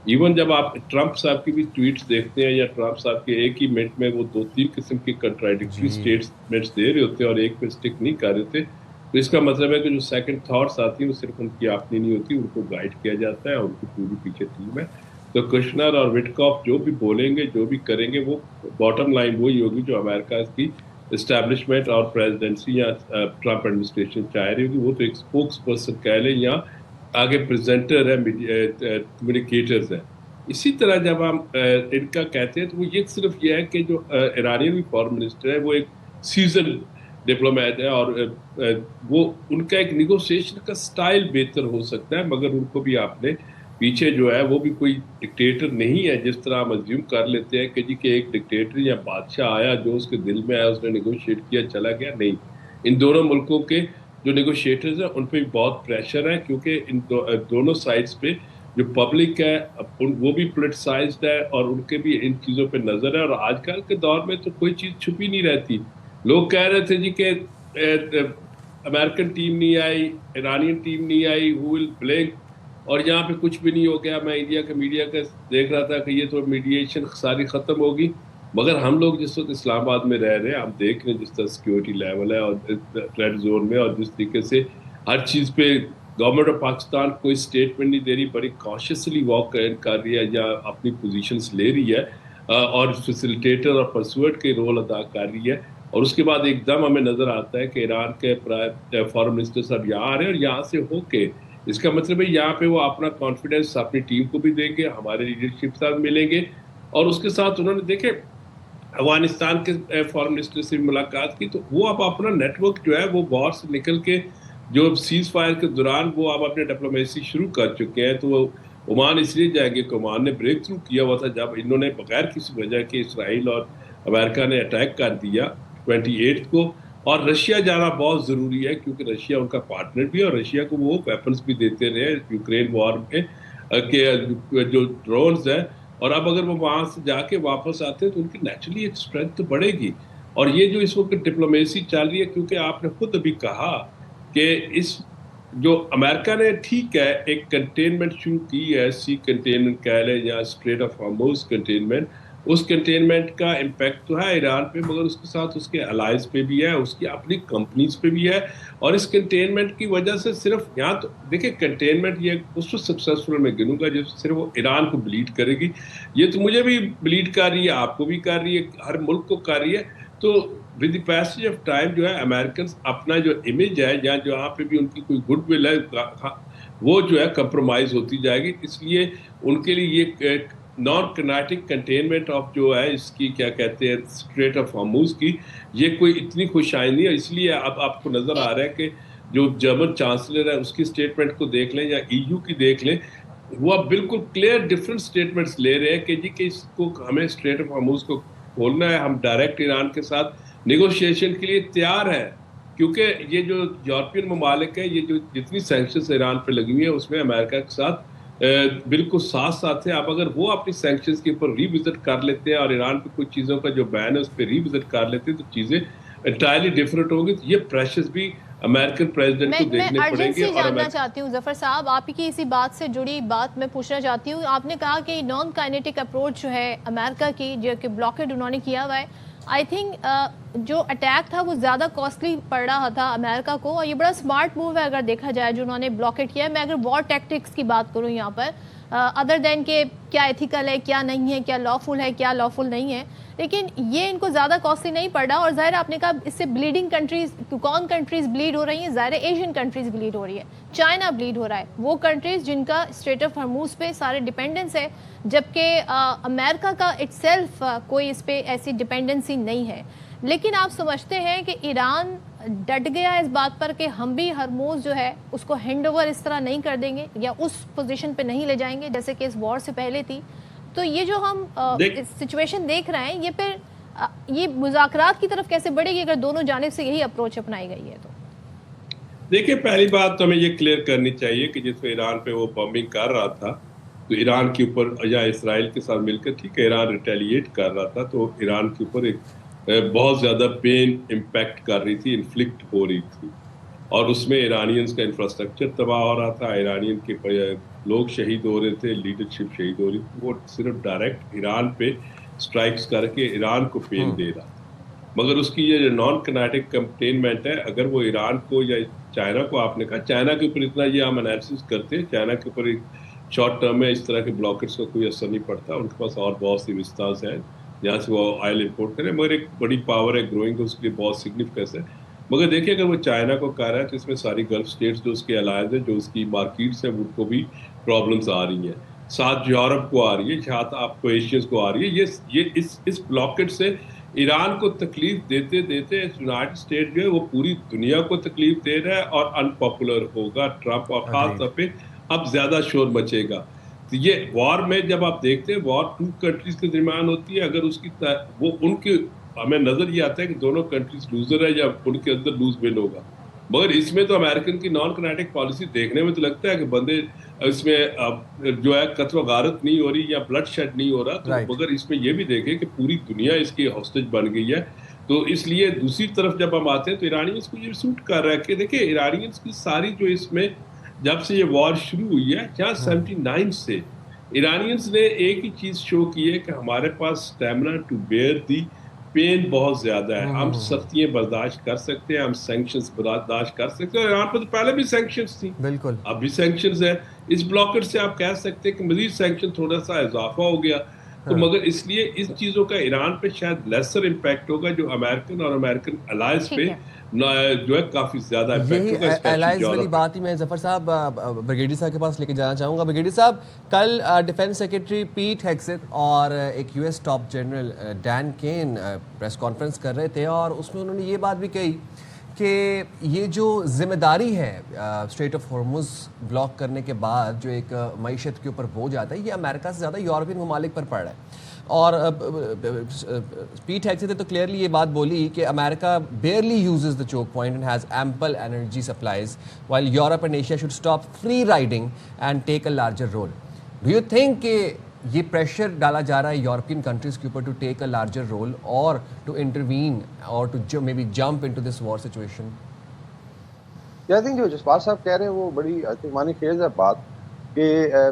ایون جب آپ ٹرمپ صاحب کی بھی ٹویٹس دیکھتے ہیں یا ٹرمپ صاحب کے ایک ہی منٹ میں وہ 2-3 قسم کی کنٹراڈکٹری اسٹیٹمنٹس دے رہے ہوتے ہیں اور ایک پہ اسٹک نہیں کر رہے تھے، تو اس کا مطلب ہے کہ جو سیکنڈ تھاٹس آتی ہیں وہ صرف ان کی اپنی نہیں ہوتی، ان کو گائیڈ کیا جاتا ہے اور ان کی پوری پیچھے ٹیم ہے. تو کشنر اور وٹکاف جو بھی بولیں گے جو بھی کریں گے وہ باٹم لائن وہی ہوگی جو امریکہ کی اسٹیبلشمنٹ اور پریزیڈنسی یا ٹرمپ ایڈمنسٹریشن چاہ رہی ہوگی. وہ تو ایک اسپوکس پرسن کہہ لیں یا آگے پریزنٹر ہے، کمیونیکیٹرز ہیں. اسی طرح جب ہم ان کا کہتے ہیں تو وہ یہ صرف یہ ہے کہ جو ایرانین فارن منسٹر ہے وہ ایک سیزن ڈپلومیٹ ہے اور وہ ان کا ایک نیگوسیشن کا سٹائل بہتر ہو سکتا ہے، مگر ان کو بھی آپ نے پیچھے جو ہے وہ بھی کوئی ڈکٹیٹر نہیں ہے جس طرح ہم ازیوم کر لیتے ہیں کہ جی کہ ایک ڈکٹیٹر یا بادشاہ آیا جو اس کے دل میں آیا اس نے نیگوشیٹ کیا چلا گیا. نہیں، ان دونوں ملکوں کے جو نیگوشیٹرز ہیں ان پہ بھی بہت پریشر ہے کیونکہ ان دونوں سائڈز پہ جو پبلک ہے وہ بھی پولیٹیسائزڈ ہے اور ان کے بھی ان چیزوں پہ نظر ہے. اور آج کل کے دور میں تو کوئی چیز چھپی نہیں رہتی. لوگ کہہ رہے تھے جی کہ امریکن ٹیم نہیں آئی، ایرانین ٹیم نہیں آئی، ہو ول بلینک، اور یہاں پہ کچھ بھی نہیں ہو گیا. میں انڈیا کے میڈیا کا دیکھ رہا تھا کہ یہ تو میڈیشن ساری ختم ہوگی، مگر ہم لوگ جس وقت اسلام آباد میں رہ رہے ہیں ہم دیکھ رہے ہیں جس طرح سیکیورٹی لیول ہے اور ریڈ زون میں، اور جس طریقے سے ہر چیز پہ گورنمنٹ آف پاکستان کوئی اسٹیٹمنٹ نہیں دے رہی، بڑی کاشیسلی واک کر رہی ہے یا اپنی پوزیشنز لے رہی ہے اور فیسیلیٹیٹر اور پرسویٹ کے رول ادا کر رہی ہے. اور اس کے بعد ایک دم ہمیں نظر آتا ہے کہ ایران کے فارن منسٹر صاحب یہاں آ رہے ہیں اور یہاں سے ہو کے اس کا مطلب ہے یہاں پہ وہ اپنا کانفیڈنس اپنی ٹیم کو بھی دیں گے، ہمارے لیڈرشپ ساتھ ملیں گے. اور اس کے ساتھ انہوں نے دیکھے افغانستان کے فارن منسٹر سے ملاقات کی، تو وہ اب اپنا نیٹ ورک جو ہے وہ وار سے نکل کے جو سیز فائر کے دوران وہ اب اپنے ڈپلومیسی شروع کر چکے ہیں. تو وہ عمان اس لیے جائیں گے کہ عمان نے بریک تھرو کیا ہوا تھا جب انہوں نے بغیر کسی وجہ کے اسرائیل اور امریکہ نے اٹیک کر دیا 28 کو. اور رشیا جانا بہت ضروری ہے کیونکہ رشیا ان کا پارٹنر بھی ہے اور رشیا کو وہ ویپنز بھی دیتے رہے یوکرین وار میں کہ جو ڈرونز ہیں. اور اب اگر وہ وہاں سے جا کے واپس آتے ہیں تو ان کی نیچرلی ایک اسٹرینتھ تو بڑھے گی. اور یہ جو اس وقت ڈپلومیسی چل رہی ہے، کیونکہ آپ نے خود ابھی کہا کہ اس جو امریکہ نے ٹھیک ہے ایک کنٹینمنٹ شروع کی ہے، سی کنٹینمنٹ کہہ لیں یا اسٹریٹ آف ہارموز کنٹینمنٹ، اس کنٹینمنٹ کا امپیکٹ تو ہے ایران پہ، مگر اس کے ساتھ اس کے الائز پہ بھی ہے، اس کی اپنی کمپنیز پہ بھی ہے. اور اس کنٹینمنٹ کی وجہ سے صرف یہاں تو دیکھیں کنٹینمنٹ یہ اس وقت سکسیسفل میں گنوں گا جس صرف وہ ایران کو بلیڈ کرے گی. یہ تو مجھے بھی بلیڈ کر رہی ہے، آپ کو بھی کر رہی ہے، ہر ملک کو کر رہی ہے. تو with the passage of time جو ہے امریکنز اپنا جو امیج ہے یا جو یہاں پہ بھی ان کی کوئی گڈ ول ہے وہ جو ہے کمپرومائز ہوتی جائے گی. اس لیے ان کے لیے یہ نان کنیٹک کنٹینمنٹ آف جو ہے اس کی کیا کہتے ہیں اسٹریٹ آف ہارموز کی، یہ کوئی اتنی خوش آئندی ہے. اس لیے اب آپ کو نظر آ رہا ہے کہ جو جرمن چانسلر ہے اس کی اسٹیٹمنٹ کو دیکھ لیں یا ای یو کی دیکھ لیں، وہ اب بالکل کلیئر ڈفرینٹ اسٹیٹمنٹس لے رہے ہیں کہ جی کہ اس کو ہمیں اسٹریٹ آف ہارموز کو کھولنا ہے، ہم ڈائریکٹ ایران کے ساتھ نیگوشیشن کے لیے تیار ہیں. کیونکہ یہ جو یورپین ممالک ہے یہ جو جتنی سینکشنز ایران پہ لگی ہوئی ہیں اس میں امریکہ کے ساتھ بالکل ساتھ ساتھ ہے. اب اگر وہ اپنی سینکشنز کے اوپر ری وزٹ کر لیتے ہیں اور ایران پہ کچھ چیزوں کا جو بین ہے اس پہ ری وزٹ کر لیتے ہیں تو چیزیں انٹائرلی ڈفرینٹ ہوگی. تو یہ پریشرز بھی امریکن پریزیڈنٹ کو دیکھنے پڑیں گے. میں جاننا چاہتی ہوں ظفر صاحب، آپ کی اسی بات سے جڑی بات میں پوچھنا چاہتی ہوں. آپ نے کہا کہ نان کائنیٹک اپروچ جو ہے امریکہ کی جو کہ بلاکڈ انہوں نے کیا ہوا ہے، آئی تھنک جو اٹیک تھا وہ زیادہ کاسٹلی پڑ رہا تھا امریکہ کو، اور یہ بڑا اسمارٹ موو ہے اگر دیکھا جائے جو انہوں نے بلاکڈ کیا ہے. میں اگر وار ٹیکٹکس کی بات کروں یہاں پر ادر دین کہ کیا ایتھیکل ہے کیا نہیں ہے، کیا لافل ہے کیا لافل نہیں ہے، لیکن یہ ان کو زیادہ کاسٹلی نہیں پڑ رہا. اور ظاہر آپ نے کہا اس سے بلیڈنگ کنٹریز کون کنٹریز بلیڈ ہو رہی ہیں؟ ظاہر ایشین کنٹریز بلیڈ ہو رہی ہے، چائنا بلیڈ ہو رہا ہے، وہ کنٹریز جن کا اسٹریٹ آف ہارموز پہ سارے ڈپینڈنس ہے، جبکہ امریکہ کا اٹ سیلف کوئی اس پہ ایسی ڈپینڈنسی نہیں ہے. لیکن آپ سمجھتے ہیں کہ ایران ڈٹ گیا اس بات پر کہ ہم بھی ہرموز جو ہے اس کو ہینڈ اوور اس طرح نہیں کر دیں گے یا اس پوزیشن پہ نہیں لے جائیں گے جیسے کہ اس وار سے پہلے تھی؟ تو یہ جو ہم سچویشن دیکھ رہے ہیں یہ پھر یہ مذاکرات کی طرف کیسے بڑھے گی اگر دونوں جانب سے یہی اپروچ اپنائی گئی ہے؟ تو دیکھیں پہلی بات تو ہمیں یہ کلیئر کرنی چاہیے کہ جس میں ایران پہ وہ بمبنگ کر رہا تھا تو ایران کے اوپر یا اسرائیل کے ساتھ مل کر ٹھیک ہے ایران ریٹیلیٹ کر رہا تھا تو ایران کے اوپر ایک بہت زیادہ پین امپیکٹ کر رہی تھی، انفلکٹ ہو رہی تھی. اور اس میں ایرانینز کا انفراسٹرکچر تباہ ہو رہا تھا، ایرانین کے لوگ شہید ہو رہے تھے، لیڈرشپ شہید ہو رہی تھی. وہ صرف ڈائریکٹ ایران پہ اسٹرائکس کر کے ایران کو پین دے رہا تھا. مگر اس کی یہ جو نان کنیٹک کنٹینمنٹ ہے، اگر وہ ایران کو یا چائنا کو، آپ نے کہا چائنا کے اوپر اتنا یہ ہم انالیسس کرتے ہیں، چائنا کے اوپر ایک شارٹ ٹرم میں اس طرح کے بلاکرز کا کوئی اثر نہیں پڑتا. ان کے پاس اور بہت سی وسطاز ہیں جہاں سے وہ آئل امپورٹ کریں، مگر ایک بڑی پاور ہے گروئنگ، اس کے لیے بہت سگنیفیکنس ہے. مگر دیکھیے اگر وہ چائنا کو کہہ رہا ہے تو اس میں ساری گلف اسٹیٹس جو اس کے الائز ہیں، جو اس کی مارکیٹس ہیں، ان کو بھی پرابلمس آ رہی ہیں. ساتھ یورپ کو آ رہی ہے، ساتھ آپ کو ایشینز کو آ رہی ہے. یہ اس بلاکٹ سے ایران کو تکلیف دیتے دیتے یونائٹڈ اسٹیٹ جو ہے وہ پوری دنیا کو تکلیف دے رہا ہے اور انپاپولر ہوگا ٹرمپ، اور خاص طور پہ اب زیادہ شور مچے گا. تو یہ وار میں جب آپ دیکھتے ہیں وار 2 کنٹریز کے درمیان ہوتی ہے، اگر اس کی وہ ان کے ہمیں نظر یہ آتا ہے کہ دونوں کنٹریز لوزر ہے یا ان کے اندر لوز ون ہوگا. مگر اس میں تو امریکن کی نان کنیٹک پالیسی دیکھنے میں تو لگتا ہے کہ بندے اس میں جو ہے قتل و غارت نہیں ہو رہی یا بلڈ شیڈ نہیں ہو رہا. تو مگر اس میں یہ بھی دیکھیں کہ پوری دنیا اس کی ہاسٹیج بن گئی ہے. تو اس لیے دوسری طرف جب ہم آتے ہیں تو ایرانینز کو یہ سوٹ کر رہا ہے کہ دیکھیں ایرانینز کی ساری جو اس میں جب سے یہ وار شروع ہوئی ہے، جہاں 79 سے ایرانینز نے ایک ہی چیز شو کی ہے کہ ہمارے پاس stamina to bear the pain بہت زیادہ ہے، ہم سختیاں برداشت کر سکتے ہیں، ہم سینکشنز برداشت کر سکتے ہیں. اور یہاں پہ تو پہلے بھی سینکشنز تھیں، بالکل اب بھی سینکشنز ہیں. اس بلاکر سے آپ کہہ سکتے ہیں کہ مزید سینکشن تھوڑا سا اضافہ ہو گیا. تو مگر اس لیے اس چیزوں کا ایران پہ شاید لیسر امپیکٹ ہوگا، جو امریکن اور امریکن الائز پہ جو ہے کافی زیادہ امپیکٹ ہوگا. یہی الائز والی بات ہی میں ظفر صاحب بریگیڈیئر صاحب کے پاس لے کے جانا چاہوں گا. بریگیڈیئر صاحب، کل ڈیفینس سیکرٹری پیٹ ہیگسیت اور ایک U S top general Dean can press conference کر رہے تھے، اور اس میں انہوں نے یہ بات بھی کہی کہ یہ جو ذمہ داری ہے اسٹریٹ آف ہارمز بلاک کرنے کے بعد جو ایک معیشت کے اوپر بوجھ آتا ہے، یہ امریکہ سے زیادہ یورپین ممالک پر پڑ رہا ہے. اور پیٹ ہیگسیت نے تو کلیئرلی یہ بات بولی کہ امریکہ barely uses the choke point and has ample energy supplies while Europe and Asia should stop free riding and take a larger role. Do you think کہ یہ پریشر ڈالا جا رہا ہے یورپین کنٹریز کے اوپر to take a larger role اور to intervene اور to maybe jump into this war situation? I think جو جسپال صاحب کہہ رہے ہیں وہ بڑی معنی خیز ہے بات، کہ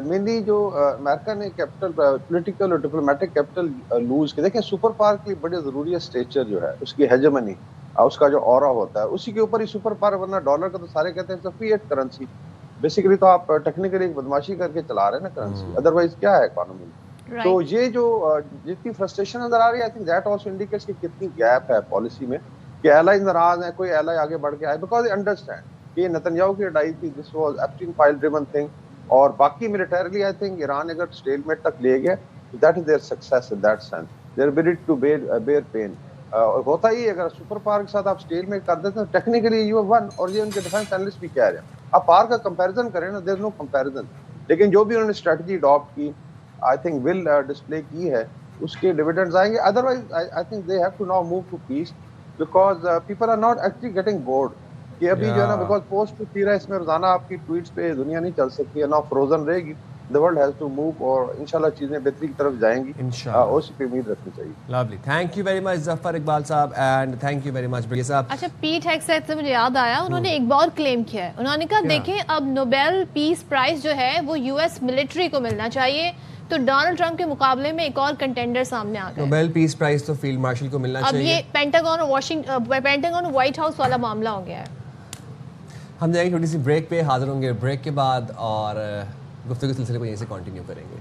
مینلی جو امریکہ نے کیپٹل پولیٹیکل اور ڈپلومیٹک کیپٹل لوز کے، دیکھیں سپر پاور کے لیے بڑی ضروری ہے اسٹیچر جو ہے، اس کی ہیجمنی، اس کا جو اورا ہوتا ہے، اسی کے اوپر ہی سپر پاور. ورنہ ڈالر کا تو سارے کہتے ہیں فیٹ کرنسی، بیسیکلی تو آپ ٹیکنیکلی ایک بدماشی کر کے چلا رہے ہیں نا کرنسی، ادروائز کیا ہے اکانومی میں. تو یہ جو جتنی فرسٹریشن نظر آ رہی ہے، I think that also indicates کہ کتنی گیپ ہے پالیسی میں، کہ ایلائز ناراض ہیں، کوئی ایلائی آگے بڑھ کے آئے، بیکاز دے انڈرسٹینڈ کہ نتنیاہو کی لڑائی تھی، this was Epstein file driven thing. اور باقی ملیٹریلی آئی تھنک ایران اگر اسٹیل میٹ تک لے گیا، that is their success in that sense, their ability to bear pain. اور ہوتا ہی اگر سپر پاور کے ساتھ آپ اسٹیل میٹ کر دیتے ہیں ٹیکنیکلی یو ون، اور یہ ان کے ڈیفینس اینالسٹ بھی کہہ رہے ہیں. آپ پار کا کمپیریزن کریں نا، دیر از نو کمپیریزن. لیکن جو بھی انہوں نے اسٹریٹجی اڈاپٹ کی، آئی تھنک ول ڈسپلے کی ہے، اس کے ڈیویڈنڈز آئیں گے. Otherwise I think they have to now move to peace, because people are not actually getting bored. کہ ابھی جو ہے نا، بیکاز پوسٹ ٹو تھی رہا ہے، اس میں روزانہ آپ کی ٹویٹس پہ دنیا نہیں چل سکتی ہے، نہ فروزن رہے گی. The world has to move، اور انشاءاللہ چیزیں بہتری کی طرف جائیں گی، انشاءاللہ اسی پہ امید رکھنی چاہیے. Lovely, thank you very much Zafar Iqbal صاحب، and thank you very much brigadier صاحب. اچھا، پیٹ ہیگسیت سے مجھے یاد آیا، انہوں نے ایک اور کلیم کیا ہے. انہوں نے کہا دیکھیں اب نوبیل پیس پرائز جو ہے وہ یو ایس ملٹری کو ملنا چاہیے. تو ڈونلڈ ٹرمپ کے مقابلے میں ایک اور کنٹینڈر سامنے آ گیا. نوبیل پیس پرائز تو فیلڈ مارشل کو ملنا چاہیے. اب یہ پینٹاگون اور وائٹ ہاؤس والا معاملہ ہو گیا ہے. ہم جائیں گے چھوٹی سی بریک پہ، حاضر ہوں گے بریک کے بعد، اور گفتگو کے سلسلے کو یہیں سے کنٹینیو کریں گے.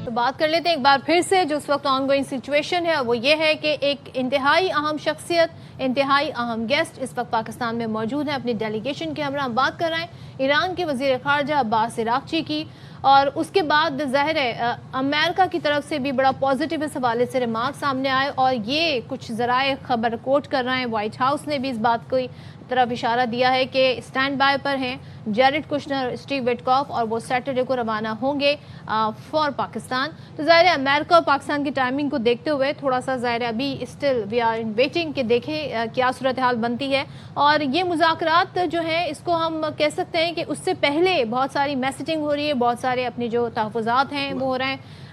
تو بات کر لیتے ہیں ایک بار پھر سے جو اس وقت آن گوئنگ سچویشن ہے، وہ یہ ہے کہ ایک انتہائی اہم شخصیت، انتہائی اہم گیسٹ اس وقت پاکستان میں موجود ہیں. اپنی ڈیلیگیشن کے ہمراہ ہم بات کر رہے ہیں ایران کے وزیر خارجہ عباس عراقچی کی، اور اس کے بعد ظاہر ہے امریکہ کی طرف سے بھی بڑا پازیٹیو اس حوالے سے ریمارک سامنے آئے، اور یہ کچھ ذرائع خبر کوٹ کر رہے ہیں. وائٹ ہاؤس نے بھی اس بات کو طرف اشارہ دیا ہے کہ اسٹینڈ بائی پر ہیں جیریڈ کشنر، اسٹیو وٹکاف، اور وہ سیٹرڈے کو روانہ ہوں گے فار پاکستان. تو ظاہر ہے امریکہ اور پاکستان کی ٹائمنگ کو دیکھتے ہوئے تھوڑا سا ظاہر ہے ابھی still we are in waiting کہ دیکھیں کیا صورتحال بنتی ہے. اور یہ مذاکرات جو ہیں اس کو ہم کہہ سکتے ہیں کہ اس سے پہلے بہت ساری میسیجنگ ہو رہی ہے، بہت سارے اپنے جو تحفظات ہیں وہ ہو رہے ہیں.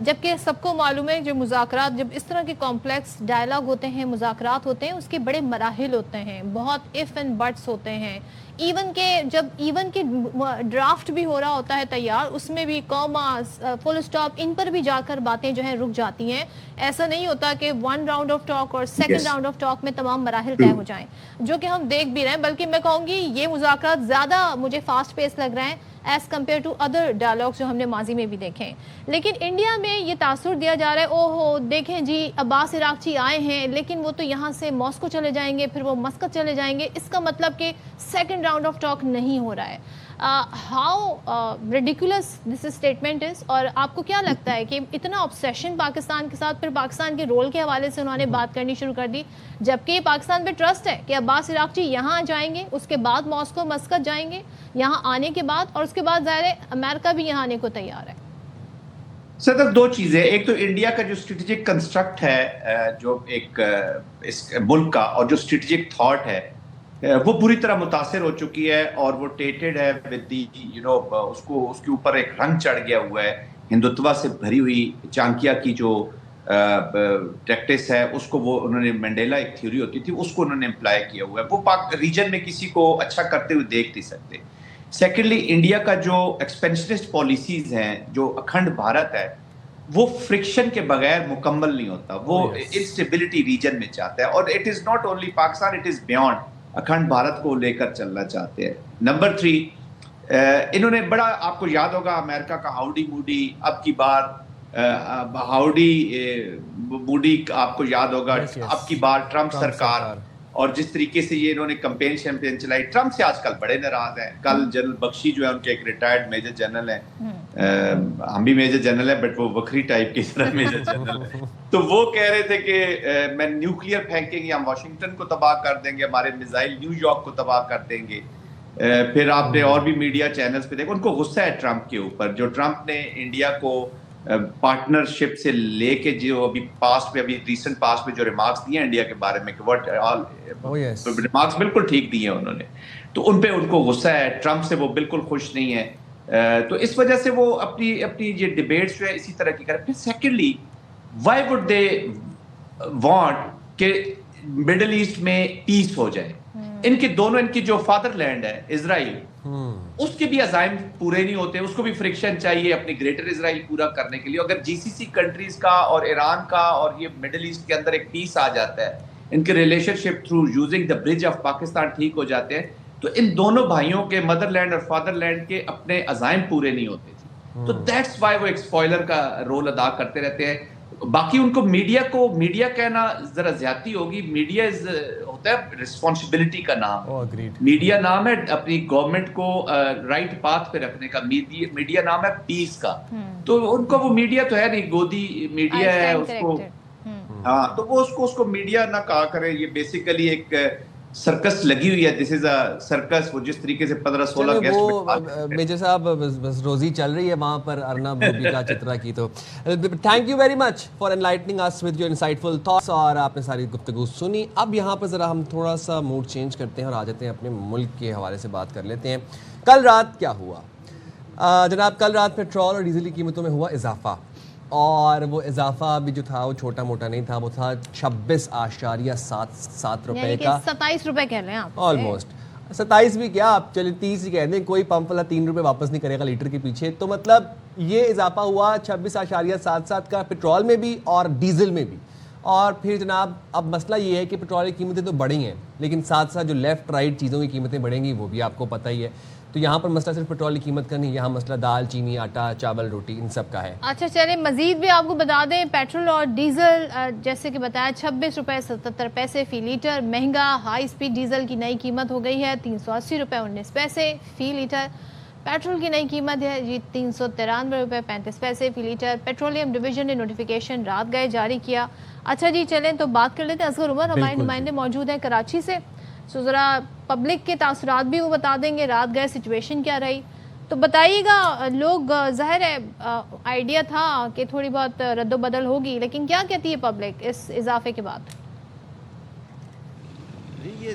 جبکہ سب کو معلوم ہے جو مذاکرات، جب اس طرح کے کمپلیکس ڈائلاگ ہوتے ہیں، مذاکرات ہوتے ہیں، اس کے بڑے مراحل ہوتے ہیں، بہت اف اینڈ بٹس ہوتے ہیں. ایون کے ڈرافٹ بھی ہو رہا ہوتا ہے تیار، اس میں بھی کاماز، فل اسٹاپ، ان پر بھی جا کر باتیں جو ہیں رک جاتی ہیں. ایسا نہیں ہوتا کہ 1 راؤنڈ آف ٹاک اور 2nd راؤنڈ آف ٹاک میں تمام مراحل طے ہو جائیں، جو کہ ہم دیکھ بھی رہے ہیں. بلکہ میں کہوں گی یہ مذاکرات زیادہ مجھے فاسٹ پیس لگ رہے ہیں as compared to other dialogues جو ہم نے ماضی میں بھی دیکھے ہیں. لیکن انڈیا میں یہ تاثر دیا جا رہا ہے، اوہو دیکھیں جی عباس عراقچی آئے ہیں لیکن وہ تو یہاں سے ماسکو چلے جائیں گے، پھر وہ مسقط چلے جائیں گے. اس کا مطلب کہ 2nd راؤنڈ آف ٹاک نہیں ہو رہا ہے. How ridiculous this statement is. اور آپ کو کیا لگتا ہے کہ اتنا آبسیشن پاکستان کے ساتھ، پھر پاکستان کے رول کے حوالے سے انہوں نے بات کرنی شروع کر دی، جبکہ یہ پاکستان پہ ٹرسٹ ہے کہ عباس عراقچی یہاں جائیں گے، اس کے بعد ماسکو مسقط جائیں گے یہاں آنے کے بعد، اور اس کے بعد ظاہر ہے امریکہ بھی یہاں آنے کو تیار ہے. صدر 2 چیزیں، ایک تو انڈیا کا جو اسٹریٹجک کنسٹرکٹ ہے جو ایک اس ملک کا، اور جو اسٹریٹجک تھاٹ ہے وہ پوری طرح متاثر ہو چکی ہے، اور وہ ٹیٹڈ ہے ود دی اس کے اوپر ایک رنگ چڑھ گیا ہوا ہے ہندوتوا سے بھری ہوئی. چانکیا کی جو ٹیکٹس ہے اس کو وہ انہوں نے، مینڈیلا ایک تھیوری ہوتی تھی اس کو انہوں نے امپلائی کیا ہوا ہے. وہ پاک ریجن میں کسی کو اچھا کرتے ہوئے دیکھ نہیں سکتے. سیکنڈلی انڈیا کا جو ایکسپینشنسٹ پالیسیز ہیں، جو اکھنڈ بھارت ہے، وہ فرکشن کے بغیر مکمل نہیں ہوتا. وہ انسٹیبلٹی ریجن میں چاہتا ہے، اور it is not only Pakistan, it is beyond. Akhand Bharat کو لے کر چلنا چاہتے ہیں. نمبر 3، انہوں نے بڑا، آپ کو یاد ہوگا امریکہ کا ہاؤڈی موڈی، اب کی بار ہاؤڈی موڈی آپ کو یاد ہوگا، اب کی بار ٹرمپ سرکار، اور جس طریقے سے یہ انہوں نے کمپین شیمپین چلائی. ٹرمپ سے آج کل بڑے ناراض ہیں. کل جنرل بخشی جو ہے ان کے ایک ریٹائرڈ میجر جنرل ہیں، ہم بھی میجر جنرل ہیں بٹ وہ وکری ٹائپ کی طرح میجر جنرل ہیں، تو وہ کہہ رہے تھے کہ میں نیوکلیئر پھینکیں گے، ہم واشنگٹن کو تباہ کر دیں گے، ہمارے میزائل نیو یارک کو تباہ کر دیں گے. پھر آپ نے اور بھی میڈیا چینلز پہ دیکھا، ان کو غصہ ہے ٹرمپ کے اوپر. جو ٹرمپ نے انڈیا کو پارٹنرشپ سے لے کے جو ابھی پاسٹ میں، ابھی ریسنٹ پاسٹ میں جو ریمارکس دیے ہیں انڈیا کے بارے میں، کہ ریمارکس بالکل ٹھیک دیے ہیں انہوں نے، تو ان پہ ان کو غصہ ہے. ٹرمپ سے وہ بالکل خوش نہیں ہے. تو اس وجہ سے وہ اپنی یہ ڈیبیٹس جو ہے اسی طرح کی کریں. پھر secondly, Y would they want کہ مڈل ایسٹ میں پیس ہو جائے؟ ان کی جو فادر لینڈ ہے اسرائیل، اس کے بھی عزائم پورے نہیں ہوتے، اس کو بھی فرکشن چاہیے اپنی گریٹر اسرائیل پورا کرنے کے لیے. اگر جی سی سی کنٹریز کا اور ایران کا اور یہ مڈل ایسٹ کے اندر ایک پیس آ جاتا ہے، ان کے relation ship through using the bridge of Pakistan ٹھیک ہو جاتے ہیں، تو ان دونوں بھائیوں کے مدر لینڈ اور فادر لینڈ کے اپنے عزائم پورے نہیں ہوتے تھے. تو دیٹس وائی وہ ایک اسپوائلر کا رول ادا کرتے رہتے ہیں. باقی ان کو میڈیا کہنا ذرا زیادتی ہوگی. میڈیا ہوتا ہے رسپانسبلٹی کا نام. میڈیا نام ہے اپنی گورنمنٹ کو رائٹ پاتھ پہ رکھنے کا. میڈیا نام ہے پیس کا. تو ان کو وہ میڈیا تو ہے نہیں، گودی میڈیا ہے اس کو. ہاں، تو وہ اس کو میڈیا نہ کہا کرے. یہ بیسیکلی ایک سرکس لگی ہوئی ہے. دس از اے سرکس. وہ جس طریقے سے 15-16 گیسٹ میجر صاحب بس روزی چل رہی ہے وہاں پر ارنب کا چترا کی. تو thank you very much for enlightening us with your insightful thoughts, اور آپ نے ساری گفتگو سنی. اب یہاں پر ذرا ہم تھوڑا سا موڈ چینج کرتے ہیں اور آ جاتے ہیں اپنے ملک کے حوالے سے بات کر لیتے ہیں. کل رات کیا ہوا جناب؟ کل رات پیٹرول اور ڈیزل کی قیمتوں میں ہوا اضافہ، اور وہ اضافہ بھی جو تھا وہ چھوٹا موٹا نہیں تھا، وہ تھا 26.77 روپے کا. 27 روپے کہہ رہے ہیں آپ. آلموسٹ 27 بھی کیا، آپ چلے 30 ہی کہہ دیں. کوئی پمپ والا 3 روپے واپس نہیں کرے گا لیٹر کے پیچھے. تو مطلب یہ اضافہ ہوا 26.77 کا پیٹرول میں بھی اور ڈیزل میں بھی. اور پھر جناب اب مسئلہ یہ ہے کہ پیٹرول کی قیمتیں تو بڑھی ہیں، لیکن ساتھ ساتھ جو لیفٹ رائٹ چیزوں کی قیمتیں بڑھیں گی وہ بھی آپ کو پتہ ہی ہے. تو یہاں پر مسئلہ صرف پیٹرول کی قیمت کا نہیں، یہاں مسئلہ دال، چینی، آٹا، چاول، روٹی، ان سب کا ہے. اچھا چلیں مزید بھی آپ کو بتا دیں، پیٹرول اور ڈیزل جیسے کہ بتایا 26.77 روپے فی لیٹر مہنگا. ہائی اسپیڈ ڈیزل کی نئی قیمت ہو گئی ہے 380 روپے 19 پیسے فی لیٹر. پیٹرول کی نئی قیمت ہے جی 393 روپے 35 پیسے فی لیٹر. پیٹرولیم ڈویژن نے نوٹیفیکیشن رات گئے جاری کیا. اچھا جی چلیں تو بات کر لیتے ہیں. اصغر عمر ہمارے نمائندے موجود ہیں کراچی سے، سو ذرا پبلک کے تاثرات بھی وہ بتا دیں گے، رات گئے سچویشن کیا رہی. تو بتائیے گا. لوگ ظاہر ہے آئیڈیا تھا کہ تھوڑی بہت رد و بدل ہوگی، لیکن کیا کہتی ہے پبلک اس اضافے کے بعد؟ یہ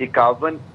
51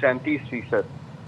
37%।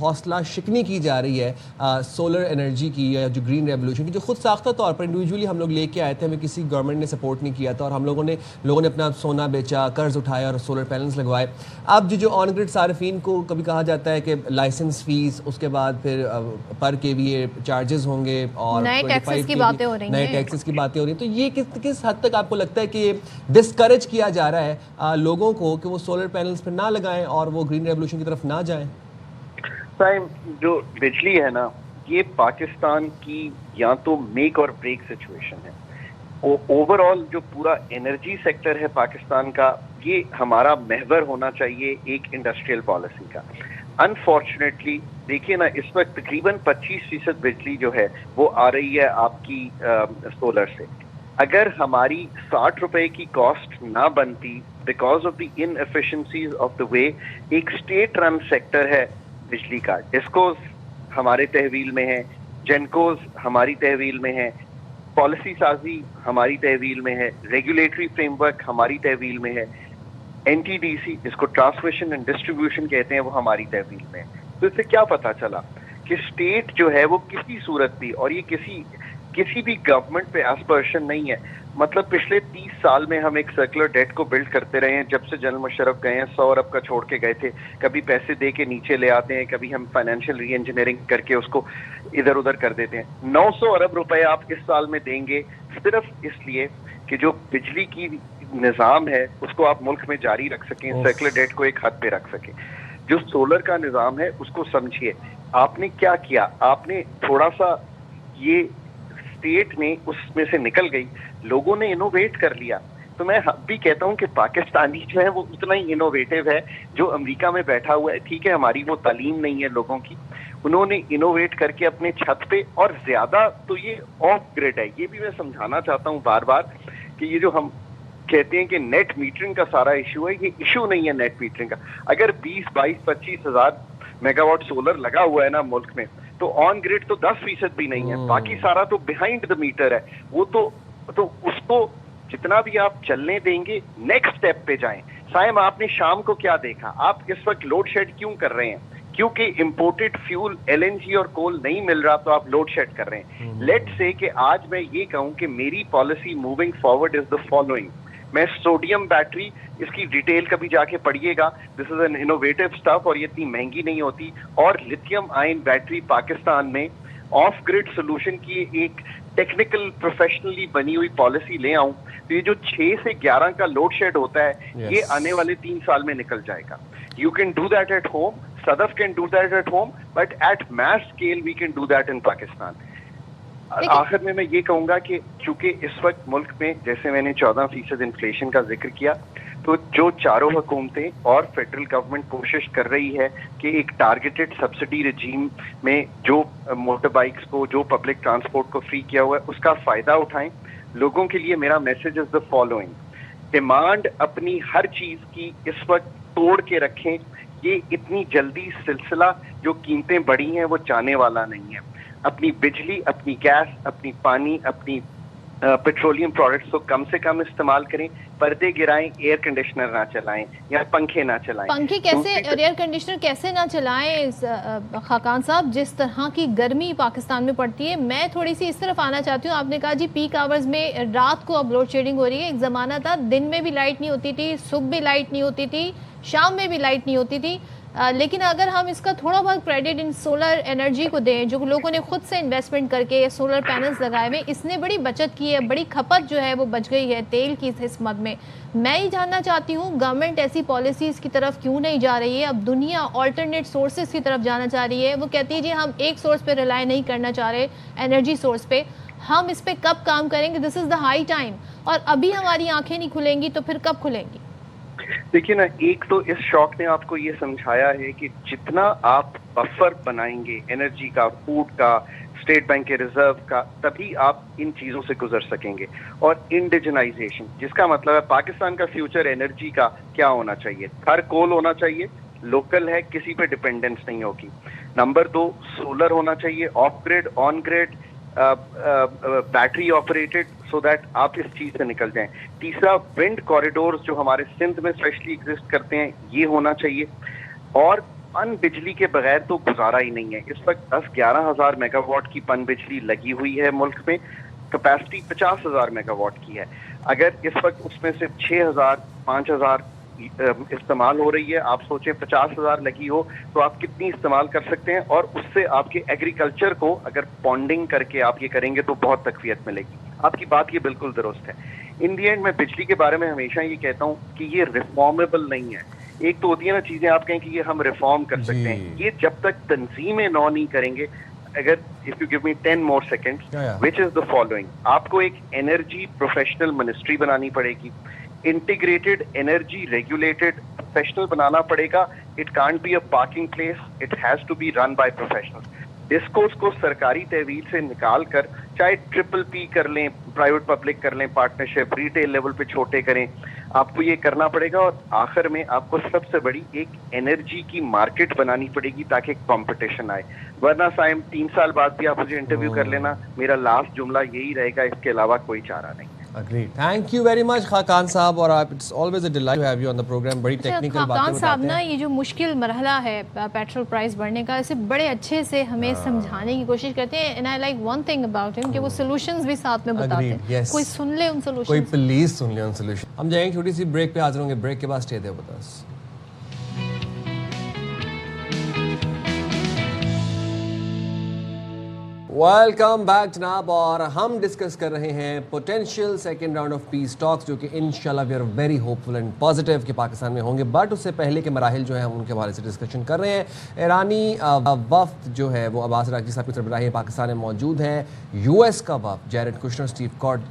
حوصلہ شکنی کی جا رہی ہے سولر انرجی کی یا جو گرین ریولوشن کی، جو خود ساختہ طور پر انڈیویجولی ہم لوگ لے کے آئے تھے، ہمیں کسی گورنمنٹ نے سپورٹ نہیں کیا تھا اور ہم لوگوں نے اپنا سونا بیچا، قرض اٹھایا اور سولر پینلز لگوائے. اب جو آن گریڈ صارفین کو کبھی کہا جاتا ہے کہ لائسنس فیس، اس کے بعد پھر پر کے وی اے چارجز ہوں گے اور نئے ٹیکسز کی باتیں ہو رہی ہیں، نئے ٹیکسز کی باتیں ہو رہی ہیں. تو یہ کس حد تک آپ کو لگتا ہے کہ یہ ڈسکریج کیا جا رہا ہے لوگوں کو کہ وہ سولر پینلز پہ نہ لگائیں اور وہ گرین ریولوشن کی طرف نہ جائیں؟ جو بجلی ہے نا، یہ پاکستان کی یا تو میک اور بریک سچویشن ہے. اوور آل جو پورا انرجی سیکٹر ہے پاکستان کا، یہ ہمارا محور ہونا چاہیے ایک انڈسٹریل پالیسی کا. انفارچونیٹلی دیکھیے نا، اس وقت تقریباً 25% بجلی جو ہے وہ آ رہی ہے آپ کی سولر سے. اگر ہماری 60 روپے کی کاسٹ نہ بنتی because of the in efficiencies of the وے، ایک اسٹیٹ رن سیکٹر ہے بجلی کا. ڈسکوز ہمارے تحویل میں ہے، جنکوز ہماری تحویل میں ہے، پالیسی سازی ہماری تحویل میں ہے، ریگولیٹری فریم ورک ہماری تحویل میں ہے، NTDC جس کو ٹرانسمیشن اینڈ ڈسٹریبیوشن کہتے ہیں وہ ہماری تحویل میں ہے. تو اس سے کیا پتا چلا کہ اسٹیٹ جو ہے وہ کسی صورت بھی، اور یہ کسی بھی گورنمنٹ پہ ایسپرشن نہیں ہے. مطلب پچھلے 30 سال میں ہم ایک سرکولر ڈیٹ کو بلڈ کرتے رہے ہیں. جب سے جنرل مشرف گئے ہیں 100 ارب کا چھوڑ کے گئے تھے. کبھی پیسے دے کے نیچے لے آتے ہیں، کبھی ہم فائنینشیل ری انجینئرنگ کر کے اس کو ادھر ادھر کر دیتے ہیں. 900 ارب روپے آپ اس سال میں دیں گے صرف اس لیے کہ جو بجلی کی نظام ہے اس کو آپ ملک میں جاری رکھ سکیں، سرکولر ڈیٹ کو ایک حد پہ رکھ سکیں. جو سولر کا نظام ہے اس کو سمجھیے. آپ نے کیا کیا، آپ نے تھوڑا سا یہ اسٹیٹ میں اس میں سے نکل گئی، لوگوں نے انوویٹ کر لیا. تو میں اب بھی کہتا ہوں کہ پاکستانی جو ہے وہ اتنا ہی انوویٹو ہے جو امریکہ میں بیٹھا ہوا ہے. ٹھیک ہے ہماری وہ تعلیم نہیں ہے لوگوں کی، انہوں نے انوویٹ کر کے اپنے چھت پہ، اور زیادہ تو یہ آف گریڈ ہے. یہ بھی میں سمجھانا چاہتا ہوں بار بار کہ یہ جو ہم کہتے ہیں کہ نیٹ میٹرنگ کا سارا ایشو ہے، یہ ایشو نہیں ہے نیٹ میٹرنگ کا. اگر 20-22-25 ہزار میگا واٹ سولر لگا ہوا ہے نا ملک میں، تو آن گریڈ تو 10% بھی نہیں ہے. باقی سارا تو بیہائنڈ دا میٹر ہے. وہ تو اس کو جتنا بھی آپ چلنے دیں گے نیکسٹ اسٹیپ پہ جائیں. سائم آپ نے شام کو کیا دیکھا؟ آپ اس وقت لوڈ شیڈ کیوں کر رہے ہیں؟ کیونکہ امپورٹڈ فیول LNG اور کول نہیں مل رہا تو آپ لوڈ شیڈ کر رہے ہیں. لیٹ سے کہ آج میں یہ کہوں کہ میری policy moving forward is the following. میں سوڈیم بیٹری، اس کی ڈیٹیل کبھی جا کے پڑھیے گا، دس از این انوویٹو اسٹف اور یہ اتنی مہنگی نہیں ہوتی. اور لتھیم آئن بیٹری پاکستان میں آف گریڈ سولوشن کی ایک ٹیکنیکل پروفیشنلی بنی ہوئی پالیسی لے آؤں تو یہ جو 6 سے 11 کا لوڈ شیڈ ہوتا ہے یہ آنے والے 3 سال میں نکل جائے گا. You can do that at home, Sadaf can do that at home, but at mass scale we can do that in Pakistan. آخر میں یہ کہوں گا کہ چونکہ اس وقت ملک میں جیسے میں نے 14% انفلیشن کا ذکر کیا، تو جو چاروں حکومتیں اور فیڈرل گورنمنٹ کوشش کر رہی ہے کہ ایک ٹارگیٹڈ سبسڈی رجیم میں جو موٹر بائکس کو، جو پبلک ٹرانسپورٹ کو فری کیا ہوا ہے اس کا فائدہ اٹھائیں. لوگوں کے لیے میرا message is the following: demand اپنی ہر چیز کی اس وقت توڑ کے رکھیں. یہ اتنی جلدی سلسلہ جو قیمتیں بڑھی ہیں وہ چاہنے والا نہیں ہے. اپنی بجلی، اپنی گیس، اپنی پانی، اپنی پیٹرولیم پروڈکٹس کو کم سے کم استعمال کریں. پردے گرائیں، ایئر کنڈیشنر نہ چلائیں یا پنکھے نہ چلائیں. پنکھے کیسے، ایئر کنڈیشنر کیسے نہ چلائیں خاقان صاحب؟ جس طرح کی گرمی پاکستان میں پڑتی ہے. میں تھوڑی سی اس طرف آنا چاہتی ہوں. آپ نے کہا جی پیک آورز میں رات کو اب لوڈ شیڈنگ ہو رہی ہے. ایک زمانہ تھا دن میں بھی لائٹ نہیں ہوتی تھی، صبح بھی لائٹ نہیں ہوتی تھی، شام میں بھی لائٹ نہیں ہوتی تھی. لیکن اگر ہم اس کا تھوڑا بہت کریڈٹ ان سولر انرجی کو دیں، جو لوگوں نے خود سے انویسٹمنٹ کر کے سولر پینلز لگائے ہوئے، اس نے بڑی بچت کی ہے، بڑی کھپت جو ہے وہ بچ گئی ہے تیل کی اس مد میں. میں یہ جاننا چاہتی ہوں گورنمنٹ ایسی پالیسیز کی طرف کیوں نہیں جا رہی ہے؟ اب دنیا آلٹرنیٹ سورسز کی طرف جانا چاہ رہی ہے. وہ کہتی ہے جی ہم ایک سورس پہ ریلائی نہیں کرنا چاہ رہے، انرجی سورس پہ. ہم اس پہ کب کام کریں گے؟ دس از دا ہائی ٹائم. اور ابھی ہماری آنکھیں نہیں کھلیں گی تو پھر کب کھلیں گی؟ دیکھیے نا، ایک تو اس شوق نے آپ کو یہ سمجھایا ہے کہ جتنا آپ بفر بنائیں گے انرجی کا، فوڈ کا، اسٹیٹ بینک کے ریزرو کا، تبھی آپ ان چیزوں سے گزر سکیں گے. اور انڈیجنائزیشن، جس کا مطلب ہے پاکستان کا فیوچر انرجی کا کیا ہونا چاہیے؟ ہر کول ہونا چاہیے، لوکل ہے، کسی پہ ڈپینڈنس نہیں ہوگی. نمبر 2 سولر ہونا چاہیے، off grid, on grid, battery operated, so that آپ اس چیز سے نکل جائیں. تیسرا ونڈ کوریڈورز جو ہمارے سندھ میں اسپیشلی ایگزسٹ کرتے ہیں یہ ہونا چاہیے. اور پن بجلی کے بغیر تو گزارا ہی نہیں ہے. اس وقت 10-11 ہزار میگا واٹ کی پن بجلی لگی ہوئی ہے ملک میں, کیپیسٹی 50,000 میگا واٹ کی ہے. اگر اس وقت اس میں سے 6,000 5,000 استعمال ہو رہی ہے, آپ سوچیں 50,000 لگی ہو تو آپ کتنی استعمال کر سکتے ہیں, اور اس سے آپ کے ایگریکلچر کو اگر پونڈنگ کر کے آپ یہ کریں گے تو بہت تقویت ملے گی. آپ کی بات یہ بالکل درست ہے. ان دی اینڈ میں بجلی کے بارے میں ہمیشہ یہ کہتا ہوں کہ یہ ریفارمیبل نہیں ہے. ایک تو ہوتی ہے نا چیزیں آپ کہیں کہ یہ ہم ریفارم کر سکتے ہیں, یہ جب تک تنظیمیں نو نہیں کریں گے. اگر if you give me 10 more seconds, which is the following, آپ کو ایک انرجی پروفیشنل منسٹری بنانی پڑے گی, انٹیگریٹڈ انرجی ریگولیٹڈ پروفیشنل بنانا پڑے گا. It can't be a parking place, it has to be run by professional. Discourse کو سرکاری تحویل سے نکال کر, چاہے ٹرپل پی کر لیں, پرائیویٹ پبلک کر لیں, پارٹنرشپ ریٹیل لیول پہ چھوٹے کریں, آپ کو یہ کرنا پڑے گا. اور آخر میں آپ کو سب سے بڑی ایک انرجی کی مارکیٹ بنانی پڑے گی تاکہ کمپٹیشن آئے. ورنہ سائم 3 سال بعد بھی آپ مجھے انٹرویو کر لینا, میرا لاسٹ جملہ یہی رہے گا, اس کے علاوہ کوئی چارہ نہیں. Agreed. Thank you very much Khaqan صاحب, اور it's always a delight to have you on the program. بڑی ٹیکنیکل باتیں خاقان صاحب بتاتے نا, ہیں. یہ جو مشکل مرحلہ ہے پیٹرول پرائز بڑھنے کا, اسے بڑے اچھے سے ہمیں سمجھانے کی کوشش کرتے ہیں. and I like one thing about him کہ وہ سولوشنز بھی ساتھ میں بتاتے ہیں. کوئی سن لے ان سولوشنز, کوئی پلیز سن لے ان سولوشن. ہم جائیں گے چھوٹی سی بریک پہ, حاضر ہوں گے بریک کے بعد. Stay there with us. Welcome back جناب, اور ہم ڈسکس کر رہے ہیں potential second round of peace talks, جو کہ انشاءاللہ we are very hopeful and positive کہ پاکستان میں ہوں گے. بٹ اس سے پہلے کے مراحل جو ہیں ہم ان کے حوالے سے ڈسکشن کر رہے ہیں. ایرانی وفد جو ہے وہ عباس عراقچی صاحب کی سربراہی پاکستان میں موجود ہے. یو ایس کا وفد جیرڈ کشنر,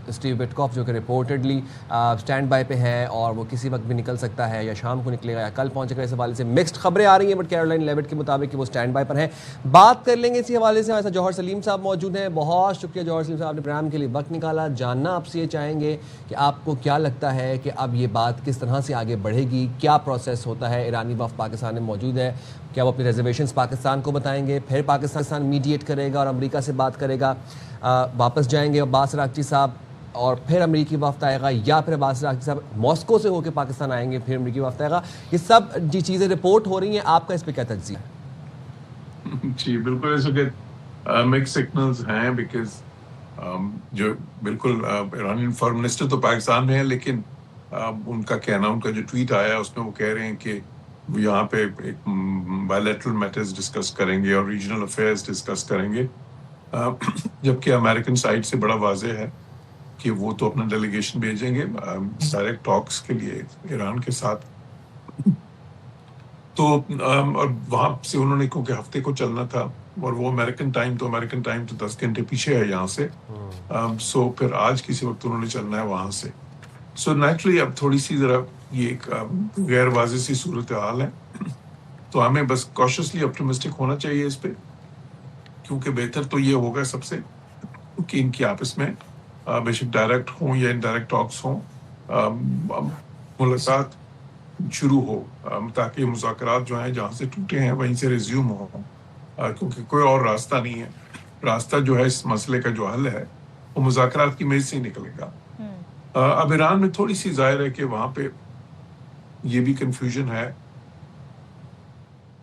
اسٹیو وٹکاف جو کہ ریپورٹڈلی اسٹینڈ بائی پہ ہے, اور وہ کسی وقت بھی نکل سکتا ہے, یا شام کو نکلے گا یا کل پہنچے گا. اس حوالے سے مکسڈ خبریں آ رہی ہیں, بٹ کیرولائن لیوٹ کے مطابق کہ وہ اسٹینڈ بائی پر ہیں. بات کر لیں گے اسی حوالے سے. ایسا جوہر سلیم صاحب موجود ہیں. بہت شکریہ جوہر سلیم صاحب, آپ نے پروگرام کے لیے وقت نکالا. جاننا آپ سے یہ چاہیں گے کہ آپ کو کیا لگتا ہے کہ اب یہ بات کس طرح سے آگے بڑھے گی, کیا پروسیس ہوتا ہے. ایرانی وفد پاکستان میں موجود ہے, کیا وہ اپنی ریزرویشنز پاکستان کو بتائیں گے, پھر پاکستان میڈیٹ کرے گا اور امریکہ سے بات کرے گا, واپس جائیں گے عباس عراقچی صاحب اور پھر امریکی وفد آئے گا, یا پھر عباس عراقچی صاحب ماسکو سے ہو کے پاکستان آئیں گے پھر امریکی وفد آئے گا. یہ سب جی چیزیں رپورٹ ہو رہی ہیں, آپ کا اس پہ کیا تجزیہ ہے؟ جی بالکل ایسا کہ مکس سگنلز ہیں, بیکاز جو بالکل ایرانی فارم منسٹر تو پاکستان میں ہے, لیکن ان کا کہنا, ان کا جو ٹویٹ آیا اس میں وہ کہہ رہے ہیں کہ وہ یہاں پہ ایک بائیلیٹرل میٹرز ڈسکس کریں گے اور ریجنل افیئرز ڈسکس کریں گے, جبکہ امریکن سائڈ سے بڑا واضح ہے کہ وہ تو اپنا ڈیلیگیشن بھیجیں گے ڈائریکٹ ٹاکس کے لیے ایران کے ساتھ. تو اور وہاں سے انہوں نے کیونکہ ہفتے کو چلنا تھا, اور وہ امریکن ٹائم تو 10 گھنٹے پیچھے ہے یہاں سے, سو پھر آج کسی وقت انہوں نے چلنا ہے وہاں سے. سو نیچرلی اب تھوڑی سی ذرا یہ ایک غیر واضح سی صورتحال ہے, تو ہمیں بس کاشیسلی اپٹیمسٹک ہونا چاہیے اس پہ, کیونکہ بہتر تو یہ ہوگا سب سے کہ ان کی آپس میں بے شک ڈائریکٹ ہوں یا انڈائریکٹ ٹاکس ہوں, ملاقات شروع ہو, تاکہ مذاکرات جو ہیں جہاں سے ٹوٹے ہیں وہیں سے ریزیوم ہوں, کیونکہ کوئی اور راستہ نہیں ہے. راستہ جو ہے اس مسئلے کا جو حل ہے وہ مذاکرات کی میز سے ہی نکلے گا. اب ایران میں تھوڑی سی ظاہر ہے کہ وہاں پہ یہ بھی کنفیوژن ہے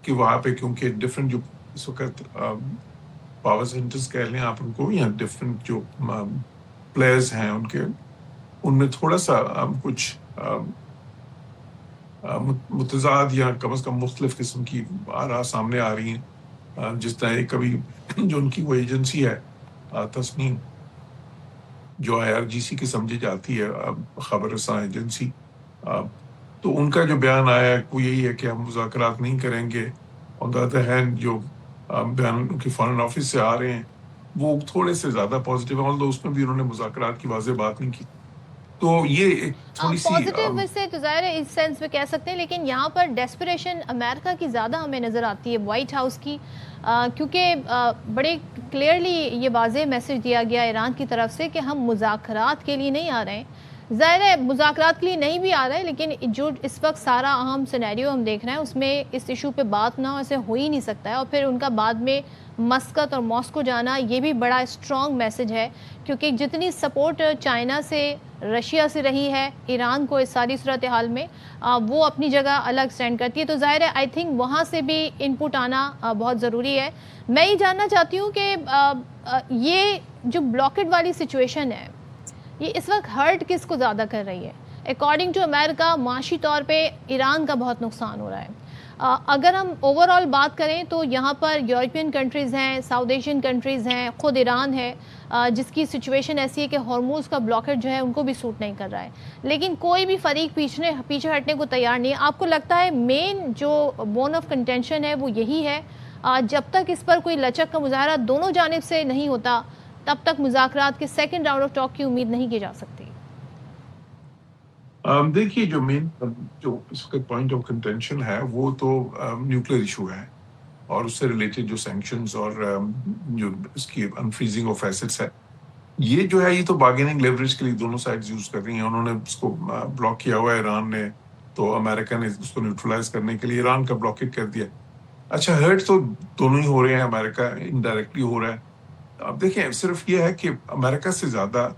کہ وہاں پہ کیونکہ ڈفرینٹ جو اس وقت پاور سینٹرز کہہ لیں آپ ان کو, یا ڈفرینٹ جو پلیئرز ہیں ان میں تھوڑا سا کچھ متضاد یا کم از کم مختلف قسم کی آراء سامنے آ رہی ہیں. جس طرح کبھی جو ان کی وہ ایجنسی ہے تسنیم, جو IRGC کی سمجھی جاتی ہے خبر رساں ایجنسی, تو ان کا جو بیان آیا ہے وہ یہی ہے کہ ہم مذاکرات نہیں کریں گے. آن دی ادر ہینڈ جو بیان ان کی فارن آفس سے آ رہے ہیں وہ تھوڑے سے زیادہ پازیٹیو ہیں, although اس میں بھی انہوں نے مذاکرات کی واضح بات نہیں کی. تو یہ ایک تھوڑی سی پازیٹیو سے تو ظاہر ہے اس سینس میں کہہ سکتے ہیں, لیکن یہاں پر ڈیسپریشن امریکہ کی زیادہ ہمیں نظر آتی ہے, وائٹ ہاؤس کی, کیونکہ بڑے کلیئرلی یہ واضح میسج دیا گیا ایران کی طرف سے کہ ہم مذاکرات کے لیے نہیں آ رہے ہیں. ظاہر ہے مذاکرات کے لیے نہیں بھی آ رہا ہے, لیکن جو اس وقت سارا اہم سینیریو ہم دیکھ رہے ہیں اس میں اس ایشو پہ بات نہ ہو, ایسے ہو ہی نہیں سکتا ہے. اور پھر ان کا بعد میں مسقط اور ماسکو جانا یہ بھی بڑا اسٹرانگ میسج ہے, کیونکہ جتنی سپورٹ چائنا سے رشیا سے رہی ہے، ایران کو اس ساری صورتحال میں وہ اپنی جگہ الگ سٹینڈ کرتی ہے. تو ظاہر ہے آئی تھنک وہاں سے بھی ان پٹ آنا بہت ضروری ہے. میں یہ جاننا چاہتی ہوں کہ یہ جو بلاکڈ والی سچویشن ہے یہ اس وقت ہرٹ کس کو زیادہ کر رہی ہے؟ اکارڈنگ ٹو امریکہ معاشی طور پہ ایران کا بہت نقصان ہو رہا ہے. اگر ہم اوور آل بات کریں تو یہاں پر یورپین کنٹریز ہیں، ساؤتھ ایشین کنٹریز ہیں، خود ایران ہے جس کی سچویشن ایسی ہے کہ ہارموز کا بلاکٹ جو ہے ان کو بھی سوٹ نہیں کر رہا ہے، لیکن کوئی بھی فریق پیچھے ہٹنے کو تیار نہیں ہے. آپ کو لگتا ہے مین جو بون آف کنٹینشن ہے وہ یہی ہے؟ جب تک اس پر کوئی لچک کا مظاہرہ دونوں جانب سے نہیں ہوتا تب تک مذاکرات کے سیکنڈ راؤنڈ آف ٹاک کی امید نہیں کی جا سکتی. دیکھیے جو مین جو اس وقت پوائنٹ آف کنٹینشن ہے وہ تو نیوکلیر ایشو ہے اور اس سے ریلیٹڈ جو سینکشنز اور جو اس کی انفریزنگ آف ایسٹس ہے، یہ جو ہے یہ تو بارگیننگ لیوریج کے لیے دونوں سائڈز یوز کر رہی ہیں. انہوں نے اس کو بلاک کیا ہوا ہے ایران نے، تو امریکہ نے اس کو نیوٹرلائز کرنے کے لیے ایران کا بلاکیٹ کر دیا. اچھا ہرٹ تو دونوں ہی ہو رہے ہیں، امریکہ انڈائریکٹلی ہو رہا ہے. اب دیکھیں صرف یہ ہے کہ امریکہ سے زیادہ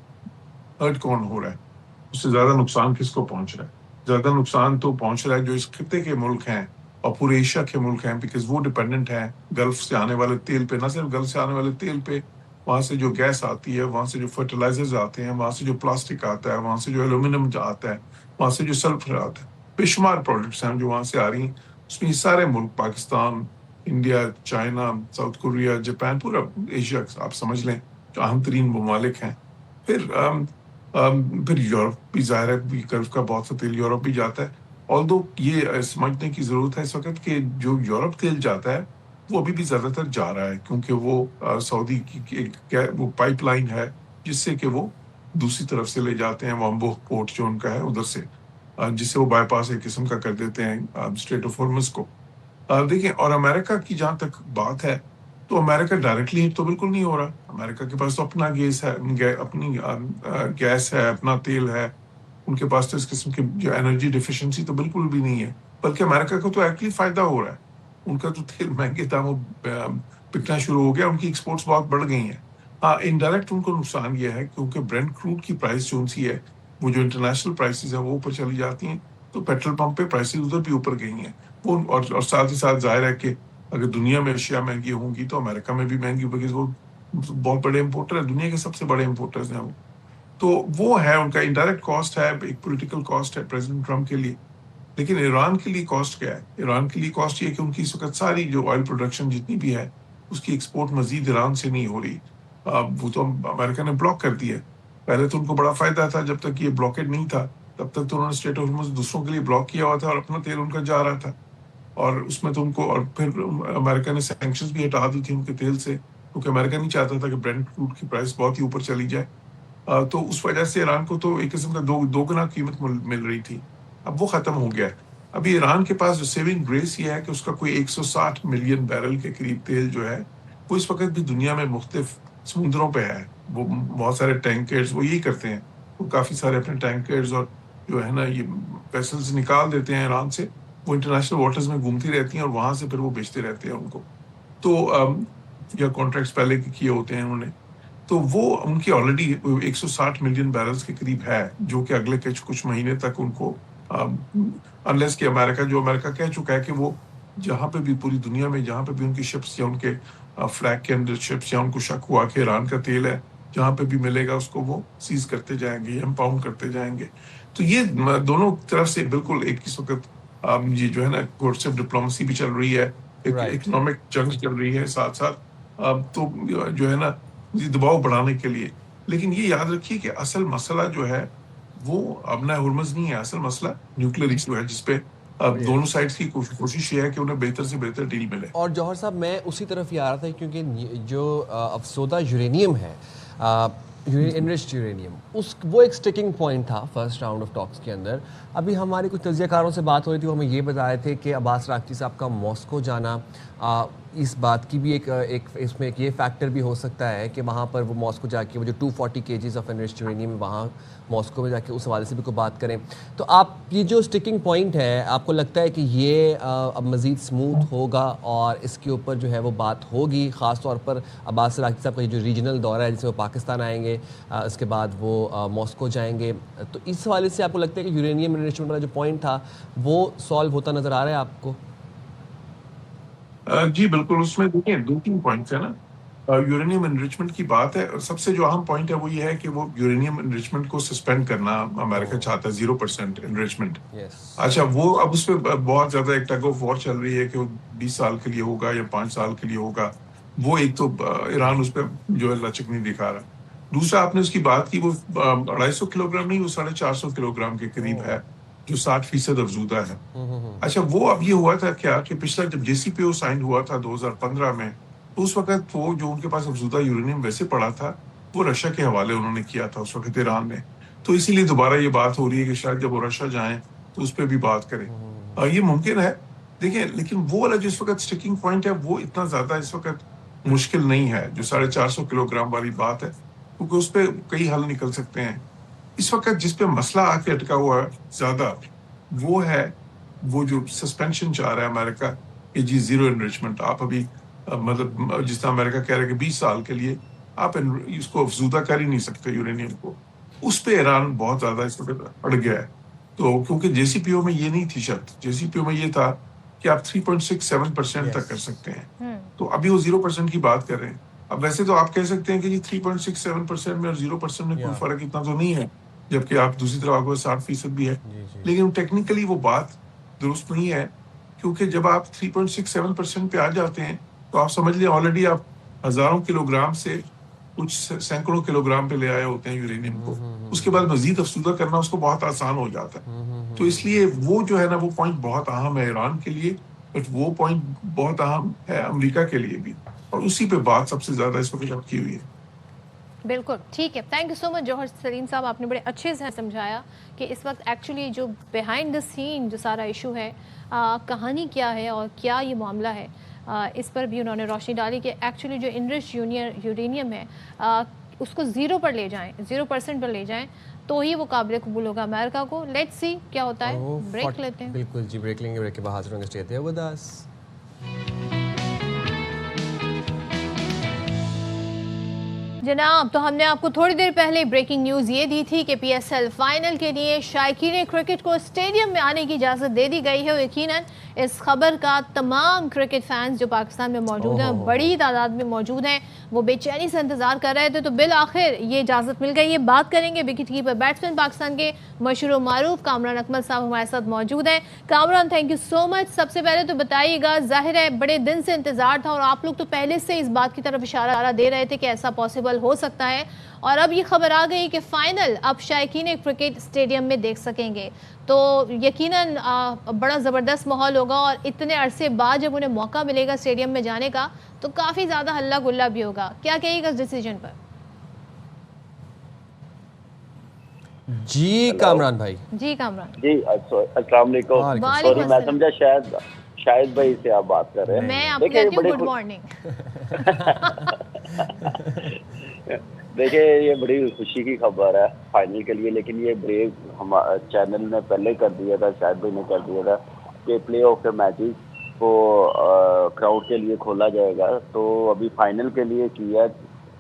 ہرٹ کون ہو رہا ہے، اس سے زیادہ نقصان کس کو پہنچ رہا ہے؟ زیادہ نقصان تو پہنچ رہا ہے جو اس خطے کے ملک ہیں اور پورے ایشیا کے ملک ہیں، بیکاز وہ ڈیپینڈنٹ ہیں گلف سے آنے والے تیل پہ. نہ صرف گلف سے آنے والے تیل پہ، وہاں سے جو گیس آتی ہے، وہاں سے جو فرٹیلائزرز آتے ہیں، وہاں سے جو پلاسٹک آتا ہے، وہاں سے جو ایلومینیم آتا ہے، وہاں سے جو سلفر آتا ہے، بے شمار پروڈکٹس ہیں جو وہاں سے آ رہی ہیں. اس میں یہ سارے ملک، Pakistan, India, China, South Korea, Japan, پورا ایشیا آپ سمجھ لیں جو اہم ترین ممالک ہیں. پھر یورپ بھی ظاہر ہے، گلف کا بہت سا تیل یورپ بھی جاتا ہے. آلدو یہ سمجھنے کی ضرورت ہے اس وقت کہ جو یورپ تیل جاتا ہے وہ ابھی بھی زیادہ تر جا رہا ہے، کیونکہ وہ سعودی کی وہ پائپ لائن ہے جس سے کہ وہ دوسری طرف سے لے جاتے ہیں، وامبو پورٹ جو ان کا ہے ادھر سے، جس سے وہ بائی پاس ایک قسم کا کر دیتے ہیں اسٹریٹ آف ہارمز کو. دیکھیں اور امریکہ کی جہاں تک بات ہے تو امریکہ ڈائریکٹلی ہٹ تو بالکل نہیں ہو رہا. امریکہ کے پاس تو اپنا گیس ہے، اپنی گیس ہے، اپنا تیل ہے. ان کے پاس تو اس قسم کی جو انرجی ڈیفیشنسی تو بالکل بھی نہیں ہے، بلکہ امریکہ کو تو ایکچولی فائدہ ہو رہا ہے. ان کا تو تیل مہنگے داموں بکنا شروع ہو گیا، ان کی ایکسپورٹس بہت بڑھ گئی ہیں. ہاں انڈائریکٹ ان کو نقصان یہ ہے کیونکہ برینٹ کروڈ کی پرائس جو سی ہے، وہ جو انٹرنیشنل پرائسز ہیں وہ اوپر چلی جاتی ہیں، تو پیٹرول پمپ پہ پرائسز ادھر بھی اوپر گئی ہیں. وہ اور ساتھ ہی ساتھ ظاہر ہے کہ اگر دنیا میں اشیاء مہنگی ہوں گی تو امریکہ میں بھی مہنگی ہوگی، وہ بہت بڑے امپورٹر ہیں، دنیا کے سب سے بڑے امپورٹرز ہیں وہ. تو وہ ہے ان کا انڈائریکٹ کاسٹ ہے، ایک پولیٹیکل کاسٹ ہے پریزیڈنٹ ٹرمپ کے لیے. لیکن ایران کے لیے کاسٹ کیا ہے؟ ایران کے لیے کاسٹ یہ ہے کہ ان کی اس وقت ساری جو آئل پروڈکشن جتنی بھی ہے اس کی ایکسپورٹ مزید ایران سے نہیں ہو رہی. وہ تو امریکہ نے بلاک کر دی ہے. پہلے تو ان کو بڑا فائدہ تھا، جب تک یہ بلاکیڈ نہیں تھا تب تک تو انہوں نے اسٹریٹ آف ہارمز دوسروں کے لیے بلاک کیا ہوا تھا اور اپنا تیل ان کا جا رہا تھا. اور اس میں تو ان کو، اور پھر امریکہ نے سینکشنز بھی ہٹا دی تھی ان کے تیل سے، کیونکہ امریکہ نہیں چاہتا تھا کہ برینٹ کروڈ کی پرائس بہت ہی اوپر چلی جائے. تو اس وجہ سے ایران کو تو ایک قسم کا دو گنا قیمت مل رہی تھی. اب وہ ختم ہو گیا. ابھی ایران کے پاس جو سیونگ گریس یہ ہے کہ اس کا کوئی 160 ملین بیرل کے قریب تیل جو ہے وہ اس وقت بھی دنیا میں مختلف سمندروں پہ ہے. وہ بہت سارے ٹینکرز وہ یہی کرتے ہیں، وہ کافی سارے اپنے ٹینکرز اور جو ہے نا یہ ویسلز نکال دیتے ہیں ایران سے، وہ انٹرنیشنل واٹرز میں گھومتی رہتی ہیں اور وہاں سے پھر وہ بیچتے رہتے ہیں ان کو. تو یا کانٹریکٹس پہلے کیے ہوتے ہیں انہوں نے. تو وہ ان کی آلریڈی 160 ملین بیرلز کے قریب ہے، جو کہ اگلے کچھ مہینے تک ان کو، انلیس کہ امریکہ کہہ چکا ہے کہ وہ جہاں پہ بھی پوری دنیا میں جہاں پہ بھی ان کی شپس یا ان کے فلیگ کے اندر شپس یا ان کو شک ہوا کہ ایران کا تیل ہے، جہاں پہ بھی ملے گا اس کو وہ سیز کرتے جائیں گے یا امپاؤنڈ کرتے جائیں گے. تو یہ دونوں طرف سے بالکل ایک اس وقت یہ جو ہے نا کورسیو ڈپلومسی بھی چل رہی ہے، اکنامک جنگ چل رہی ہے ساتھ ساتھ، تو جو ہے نا دباؤ بڑھانے کے لیے. لیکن یہ یاد رکھیے کہ اصل مسئلہ جو ہے وہ ابنا ہرمز نہیں ہے، اصل مسئلہ نیوکلیر ایشو ہے، جس پہ دونوں سائڈز کی کوشش یہ ہے کہ انہیں بہتر سے بہتر ڈیل ملے. اور جوہر صاحب میں اسی طرف یہ آ رہا تھا کیونکہ جو افسودہ یورینیم ہے، انرچڈ یورینیم، وہ ایک سٹیکنگ پوائنٹ تھا فرسٹ راؤنڈ آف ٹاکس کے اندر. ابھی ہماری کچھ تجزیہ کاروں سے بات ہو رہی تھی، وہ ہمیں یہ بتا رہے تھے کہ عباس راغچی صاحب کا ماسکو جانا اس بات کی بھی ایک اس میں ایک یہ فیکٹر بھی ہو سکتا ہے کہ وہاں پر وہ ماسکو جا کے وہ جو 240 kgs آف انریچڈ یورینیم وہاں ماسکو میں جا کے اس حوالے سے بھی کوئی بات کریں. تو آپ یہ جو اسٹکنگ پوائنٹ ہے آپ کو لگتا ہے کہ یہ اب مزید اسموتھ ہوگا اور اس کے اوپر جو ہے وہ بات ہوگی, خاص طور پر عباس راکھی صاحب کا جو ریجنل دورہ ہے جس میں وہ پاکستان آئیں گے, اس کے بعد وہ ماسکو جائیں گے, تو اس حوالے سے آپ کو لگتا ہے کہ یورینیم انریچمنٹ والا جو پوائنٹ تھا وہ سالو ہوتا نظر آ رہا ہے آپ کو؟ جی بالکل, اس میں دیکھیں 2-3 پوائنٹس ہیں نا. یورینیم انریچمنٹ کی بات ہے, سب سے جو اہم پوائنٹ ہے وہ یہ ہے کہ وہ یورینیم انریچمنٹ کو سسپینڈ کرنا امریکہ چاہتا ہے, 0% انریچمنٹ. اچھا, وہ اب اس پہ بہت زیادہ ایک ٹگ آف وار چل رہی ہے کہ وہ 20 سال کے لیے ہوگا یا 5 سال کے لیے ہوگا. وہ ایک تو ایران اس پہ جو ہے لچک نہیں دکھا رہا. دوسرا آپ نے اس کی بات کی, وہ 250 کلو گرام نہیں, وہ 450 کلو گرام کے قریب ہے جو 60% افزودہ ہے. اچھا, وہ اب یہ ہوا تھا کیا کہ پچھلا جب JCPOA سائن ہوا تھا 2015 میں, تو اس وقت وہ جو ان کے پاس افزودہ یورینیم ویسے پڑا تھا وہ رشیا کے حوالے انہوں نے کیا تھا اس وقت ایران نے. تو اسی لیے دوبارہ یہ بات ہو رہی ہے کہ شاید جب وہ رشیا جائیں تو اس پہ بھی بات کریں. یہ ممکن ہے, دیکھیں, لیکن وہ والا جو اس وقت اسٹکنگ پوائنٹ ہے وہ اتنا زیادہ اس وقت مشکل نہیں ہے جو 450 کلو گرام والی بات ہے, کیونکہ اس پہ کئی حل نکل سکتے ہیں. اس وقت جس پہ مسئلہ آ کے اٹکا ہوا ہے زیادہ وہ ہے وہ جو سسپینشن چاہ رہا ہے امریکہ کہ جی 0 انریچمنٹ. آپ ابھی مطلب جس طرح امریکہ کہہ رہا ہے کہ 20 سال کے لیے آپ اس کو افزودہ کر ہی نہیں سکتے یورینیم کو, اس پہ ایران بہت زیادہ اس وقت اڑ گیا ہے. تو کیونکہ JCPOA میں یہ نہیں تھی شرط, JCPOA میں یہ تھا کہ آپ 3.67% تک کر سکتے ہیں, تو ابھی وہ 0% کی بات کر رہے ہیں. اب ویسے تو آپ کہہ سکتے ہیں کہ جی 3.67% میں اور 0% میں کوئی فرق اتنا تو نہیں ہے, جبکہ آپ دوسری طرف آپ کو 60% بھی ہے, لیکن ٹیکنیکلی وہ بات درست نہیں ہے, کیونکہ جب آپ 3.67% پہ آ جاتے ہیں تو آپ سمجھ لیں آلریڈی آپ ہزاروں کلو گرام سے کچھ سینکڑوں کلو گرام پہ لے آئے ہوتے ہیں یورینیم کو. اس کے بعد مزید افزودہ کرنا اس کو بہت آسان ہو جاتا ہے. تو اس لیے وہ جو ہے نا وہ پوائنٹ بہت اہم ہے ایران کے لیے, بٹ وہ پوائنٹ بہت اہم ہے امریکہ کے لیے بھی, اور اسی پہ بات سب سے زیادہ اس وقت کی ہوئی ہے. بالکل ٹھیک ہے, تھینک یو سو مچ جوہر سلیم صاحب, آپ نے بڑے اچھے سے سمجھایا کہ اس وقت ایکچولی جو بیہائنڈ دا سین جو سارا ایشو ہے, کہانی کیا ہے اور کیا یہ معاملہ ہے, اس پر بھی انہوں نے روشنی ڈالی کہ ایکچولی جو انریچڈ یورینیم ہے اس کو 0 پر لے جائیں, 0% پر لے جائیں تو ہی وہ قابل قبول ہوگا امریکہ کو. لیٹس سی کیا ہوتا ہے, بریک لیتے ہیں. بالکل جی, بریک لیں گے, بریک کے بعد حاضر ہوں گے. Stay there with us. جناب, تو ہم نے آپ کو تھوڑی دیر پہلے بریکنگ نیوز یہ دی تھی کہ PSL فائنل کے لیے شائقین کرکٹ کو اسٹیڈیم میں آنے کی اجازت دے دی گئی ہے. اور یقیناً اس خبر کا تمام کرکٹ فینس جو پاکستان میں موجود ہیں, بڑی تعداد میں موجود ہیں, وہ بے چینی سے انتظار کر رہے تھے, تو بالآخر یہ اجازت مل گئی ہے. بات کریں گے وکٹ کیپر بیٹسمین پاکستان کے مشہور و معروف کامران اکمل صاحب ہمارے ساتھ موجود ہیں. کامران, تھینک یو سو مچ. سب سے پہلے تو بتائیے گا, ظاہر ہے بڑے دن سے انتظار تھا اور آپ لوگ تو پہلے سے اس بات کی طرف اشارہ دے رہے تھے کہ ایسا پاسبل ہو سکتا ہے, اور اب یہ خبر آ گئی کہ فائنل اب شائقین کرکٹ اسٹیڈیم میں دیکھ سکیں گے, تو یقیناً بڑا زبردست ماحول ہوگا, اور اتنے عرصے بعد جب انہیں موقع ملے گا اسٹیڈیم میں جانے کا تو کافی زیادہ ہلہ گلا بھی ہوگا. کیا کہیے گا اس ڈیسیجن پر؟ جی کامران بھائی. جی کامران جی, السلام علیکم. سوری, میں سمجھا شاید بھائی سے آپ بات کر رہے ہیں. میں آپ کو کہتی ہوں گڈ مارننگ. دیکھیں, یہ بڑی خوشی کی خبر ہے فائنل کے لیے, لیکن یہ بریک ہمارے چینل نے پہلے کر دیا تھا, شاید بھائی نے کر دیا تھا کہ پلے آف کے میچز کو کراؤڈ کے لیے کھولا جائے گا, تو ابھی فائنل کے لیے کیا.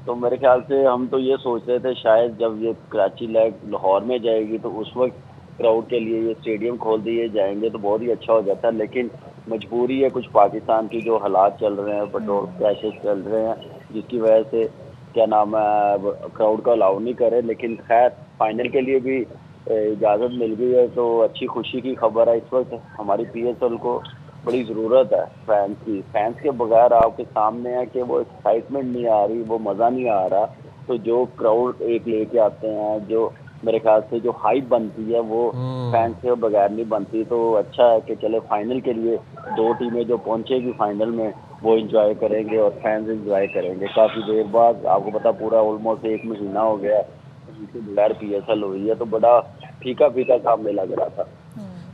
تو میرے خیال سے ہم تو یہ سوچ رہے تھے شاید جب یہ کراچی لیگ لاہور میں جائے گی تو اس وقت کراؤڈ کے لیے یہ اسٹیڈیم کھول دیے جائیں گے تو بہت ہی اچھا ہو جاتا ہے. لیکن مجبوری ہے کچھ پاکستان کی, جو حالات چل رہے ہیں, پیٹرول کرائسس چل رہے ہیں, جس کی وجہ سے کیا نام ہے کراؤڈ کا الاؤ نہیں کرے. لیکن خیر فائنل کے لیے بھی اجازت مل گئی ہے تو اچھی خوشی کی خبر ہے. اس وقت ہماری PSL کو بڑی ضرورت ہے فینس کی. فینس کے بغیر آپ کے سامنے ہے کہ وہ ایکسائٹمنٹ نہیں آ رہی, وہ مزہ نہیں آ رہا. تو جو کراؤڈ ایک لے کے آتے ہیں, جو میرے خیال سے جو ہائپ بنتی ہے وہ فینس کے بغیر نہیں بنتی. تو اچھا ہے کہ چلے فائنل کے لیے 2 ٹیمیں جو پہنچے گی فائنل میں وہ انجوائے کریں گے اور فینس انجوائے کریں گے. کافی دیر بعد آپ کو پتا پورا آلموسٹ 1 مہینہ ہو گیا اس کے بغیر PSL ہوئی ہے, تو بڑا پھیکا پھیکا سامنے لگ رہا تھا.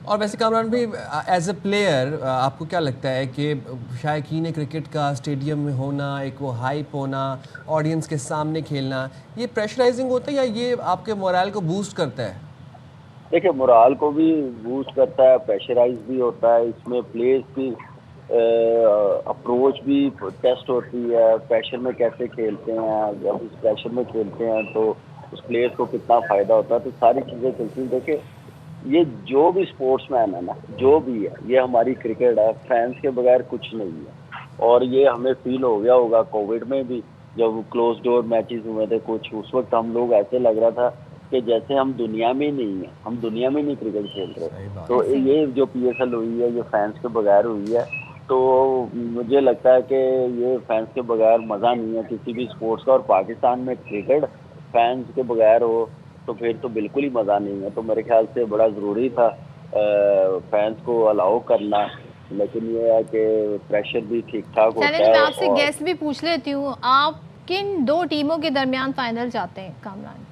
اور ویسے کامران بھائی ایز اے پلیئر آپ کو کیا لگتا ہے کہ شائقین کرکٹ کا اسٹیڈیم میں ہونا، ایک وہ ہائپ ہونا، آڈینس کے سامنے کھیلنا، یہ پریشرائزنگ ہوتا ہے یا یہ آپ کے مورال کو بوسٹ کرتا ہے؟ دیکھیں مورال کو بھی بوسٹ کرتا ہے، پریشرائز بھی ہوتا ہے، اس میں پلیئرز کی اپروچ بھی ٹیسٹ ہوتی ہے، پریشر میں کیسے کھیلتے ہیں، جب اس پریشر میں کھیلتے ہیں تو اس پلیئرز کو کتنا فائدہ ہوتا ہے، تو ساری چیزیں چلتی ہیں. دیکھیں یہ جو بھی اسپورٹس مین ہے نا، جو بھی ہے، یہ ہماری کرکٹ ہے، فینس کے بغیر کچھ نہیں ہے. اور یہ ہمیں فیل ہو گیا ہوگا کووڈ میں بھی جب کلوز ڈور میچز ہوئے تھے کچھ، اس وقت ہم لوگ ایسے لگ رہا تھا کہ جیسے ہم دنیا میں نہیں ہیں، ہم دنیا میں نہیں کرکٹ کھیل رہے. تو یہ جو پی ایس ایل ہوئی ہے یہ فینس کے بغیر ہوئی ہے، تو مجھے لگتا ہے کہ یہ فینس کے بغیر مزہ نہیں ہے کسی بھی اسپورٹس کا. اور پاکستان میں کرکٹ فینس کے بغیر ہو تو پھر تو بالکل ہی مزہ نہیں ہے. تو میرے خیال سے بڑا ضروری تھا فینس کو الاؤ کرنا، لیکن یہ ہے کہ پریشر بھی ٹھیک ٹھاک ہوتا ہے. میں آپ سے گیس بھی پوچھ لیتی ہوں، آپ کن دو ٹیموں کے درمیان فائنل جاتے ہیں کامران؟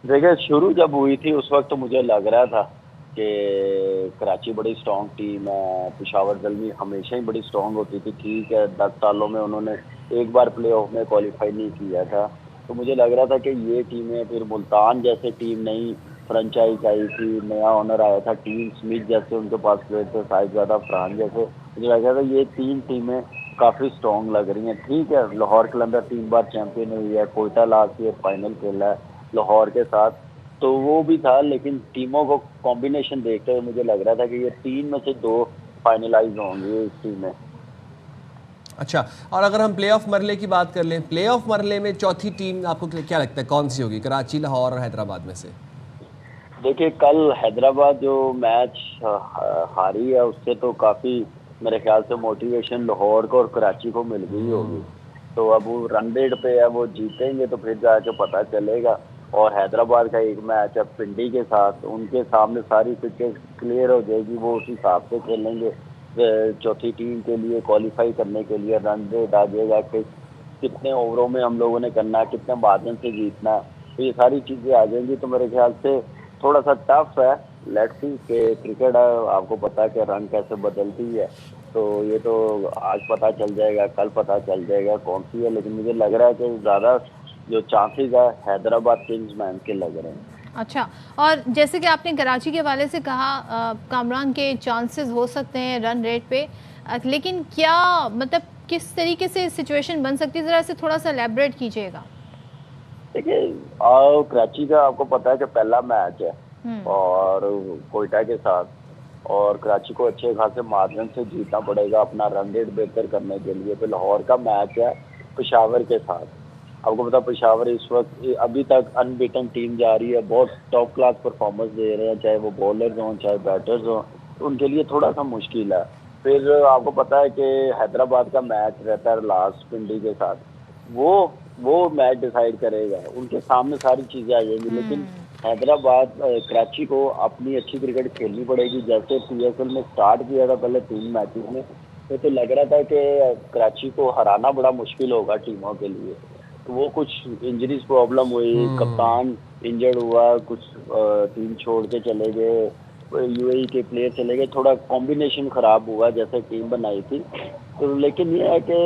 دیکھیں شروع جب ہوئی تھی اس وقت تو مجھے لگ رہا تھا کہ کراچی بڑی اسٹرانگ ٹیم ہے، پشاور زلمی ہمیشہ ہی بڑی اسٹرانگ ہوتی تھی. ٹھیک ہے 10 سالوں میں انہوں نے ایک بار پلے آف میں کوالیفائی نہیں کیا تھا، تو مجھے لگ رہا تھا کہ یہ ٹیمیں، پھر ملتان جیسے ٹیم نئی فرنچائز آئی تھی، نیا آنر آیا تھا، ٹیم سمتھ جیسے ان کے پاس پلیئر تھے، صاحبزادہ فرحان جیسے، مجھے لگ رہا تھا یہ 3 ٹیمیں کافی اسٹرانگ لگ رہی ہیں. ٹھیک ہے لاہور قلندر 3 بار چیمپئن ہوئی ہے، کوئٹہ لاسٹ ایئر فائنل کھیلا ہے لاہور کے ساتھ، تو وہ بھی تھا. لیکن ٹیموں کو کمبینیشن دیکھتے ہوئے مجھے لگ رہا تھا کہ یہ 3 میں سے 2 فائنلائز ہوں گے اس ٹیم میں. اچھا، اور اگر ہم پلے آف مرحلے کی بات کر لیں، پلے آف مرحلے میں چوتھی ٹیم آپ کو کیا لگتا ہے کون سی ہوگی کراچی، لاہور اور حیدرآباد میں سے؟ دیکھیے کل حیدرآباد جو میچ ہاری ہے اس سے تو کافی میرے خیال سے موٹیویشن لاہور کو اور کراچی کو مل گئی ہوگی. تو اب وہ رن ریٹ پہ ہے، وہ جیتیں گے تو پھر جا کے پتہ چلے گا. اور حیدرآباد کا ایک میچ ہے پنڈی کے ساتھ، ان کے سامنے ساری پچز کلیئر ہو جائے گی، وہ اس حساب سے کھیلیں گے. چوتھی ٹیم کے لیے کوالیفائی کرنے کے لیے رن ریٹ آ جائے گا کہ کتنے اووروں میں ہم لوگوں نے کرنا ہے، کتنے مارجن سے جیتنا ہے، تو یہ ساری چیزیں آ جائیں گی. تو میرے خیال سے تھوڑا سا ٹف ہے. لیٹس سی کہ کرکٹ آپ کو پتا ہے کہ رنگ کیسے بدلتی ہے، تو یہ تو آج پتہ چل جائے گا، کل پتہ چل جائے گا کون سی ہے. لیکن مجھے لگ رہا ہے کہ زیادہ جو چانسز ہے حیدرآباد کنگز مین کے لگ رہے ہیں. اچھا، اور جیسے کہ آپ نے کراچی کے حوالے سے کہا کامران کے چانسز ہو سکتے ہیں رن ریٹ پہ، لیکن کیا مطلب کس طریقے سے سچویشن بن سکتی ہے، ذرا اسے تھوڑا سا ایلیبریٹ کیجیے گا. دیکھیے کراچی کا آپ کو پتا ہے کہ پہلا میچ ہے اور کوئٹہ کے ساتھ، اور کراچی کو اچھے خاصے مارجن سے جیتنا پڑے گا اپنا رن ریٹ بہتر کرنے کے لیے. پھر لاہور کا میچ ہے پشاور کے ساتھ. آپ کو پتا پشاور اس وقت ابھی تک ان بیٹن ٹیم جا رہی ہے، بہت ٹاپ کلاس پرفارمنس دے رہے ہیں، چاہے وہ بالرز ہوں چاہے بیٹرز ہوں، تو ان کے لیے تھوڑا سا مشکل ہے. پھر آپ کو پتا ہے کہ حیدرآباد کا میچ رہتا ہے لاسٹ پنڈی کے ساتھ، وہ میچ ڈیسائیڈ کرے گا، ان کے سامنے ساری چیزیں آ جائیں گی. لیکن حیدرآباد کراچی کو اپنی اچھی کرکٹ کھیلنی پڑے گی. جیسے پی ایس ایل میں سٹارٹ کیا تھا پہلے 3 میچز میں، تو لگ رہا تھا کہ کراچی کو ہرانا بڑا مشکل ہوگا ٹیموں کے لیے. وہ کچھ انجریز پرابلم ہوئی، کپتان انجرڈ ہوا، کچھ ٹیم چھوڑ کے چلے گئے، یو اے ای کے پلیئر چلے گئے، تھوڑا کمبینیشن خراب ہوا جیسے ٹیم بنائی تھی. تو لیکن یہ ہے کہ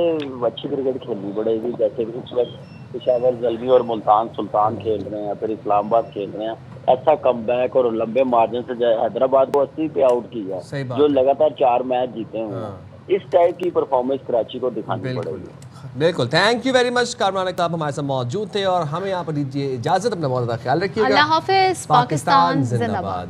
اچھی کرکٹ کھیلنی پڑے گی. جیسے کہ اس وقت پشاور زلمی اور ملتان سلطان کھیل رہے ہیں، پھر اسلام آباد کھیل رہے ہیں. ایسا کم بیک اور لمبے مارجن سے جائے حیدرآباد کو 80 پہ آؤٹ کیا جو لگاتار 4 میچ جیتے ہوئے ہیں. اس ٹائپ کی پرفارمنس کراچی کو دکھانی پڑے گی. بالکل، thank you very much Kamran Aftab ہمارے ساتھ موجود تھے، اور ہمیں یہاں پر دیجیے اجازت، اپنا بہت زیادہ خیال رکھیے گا. اللہ حافظ. پاکستان زندہ باد.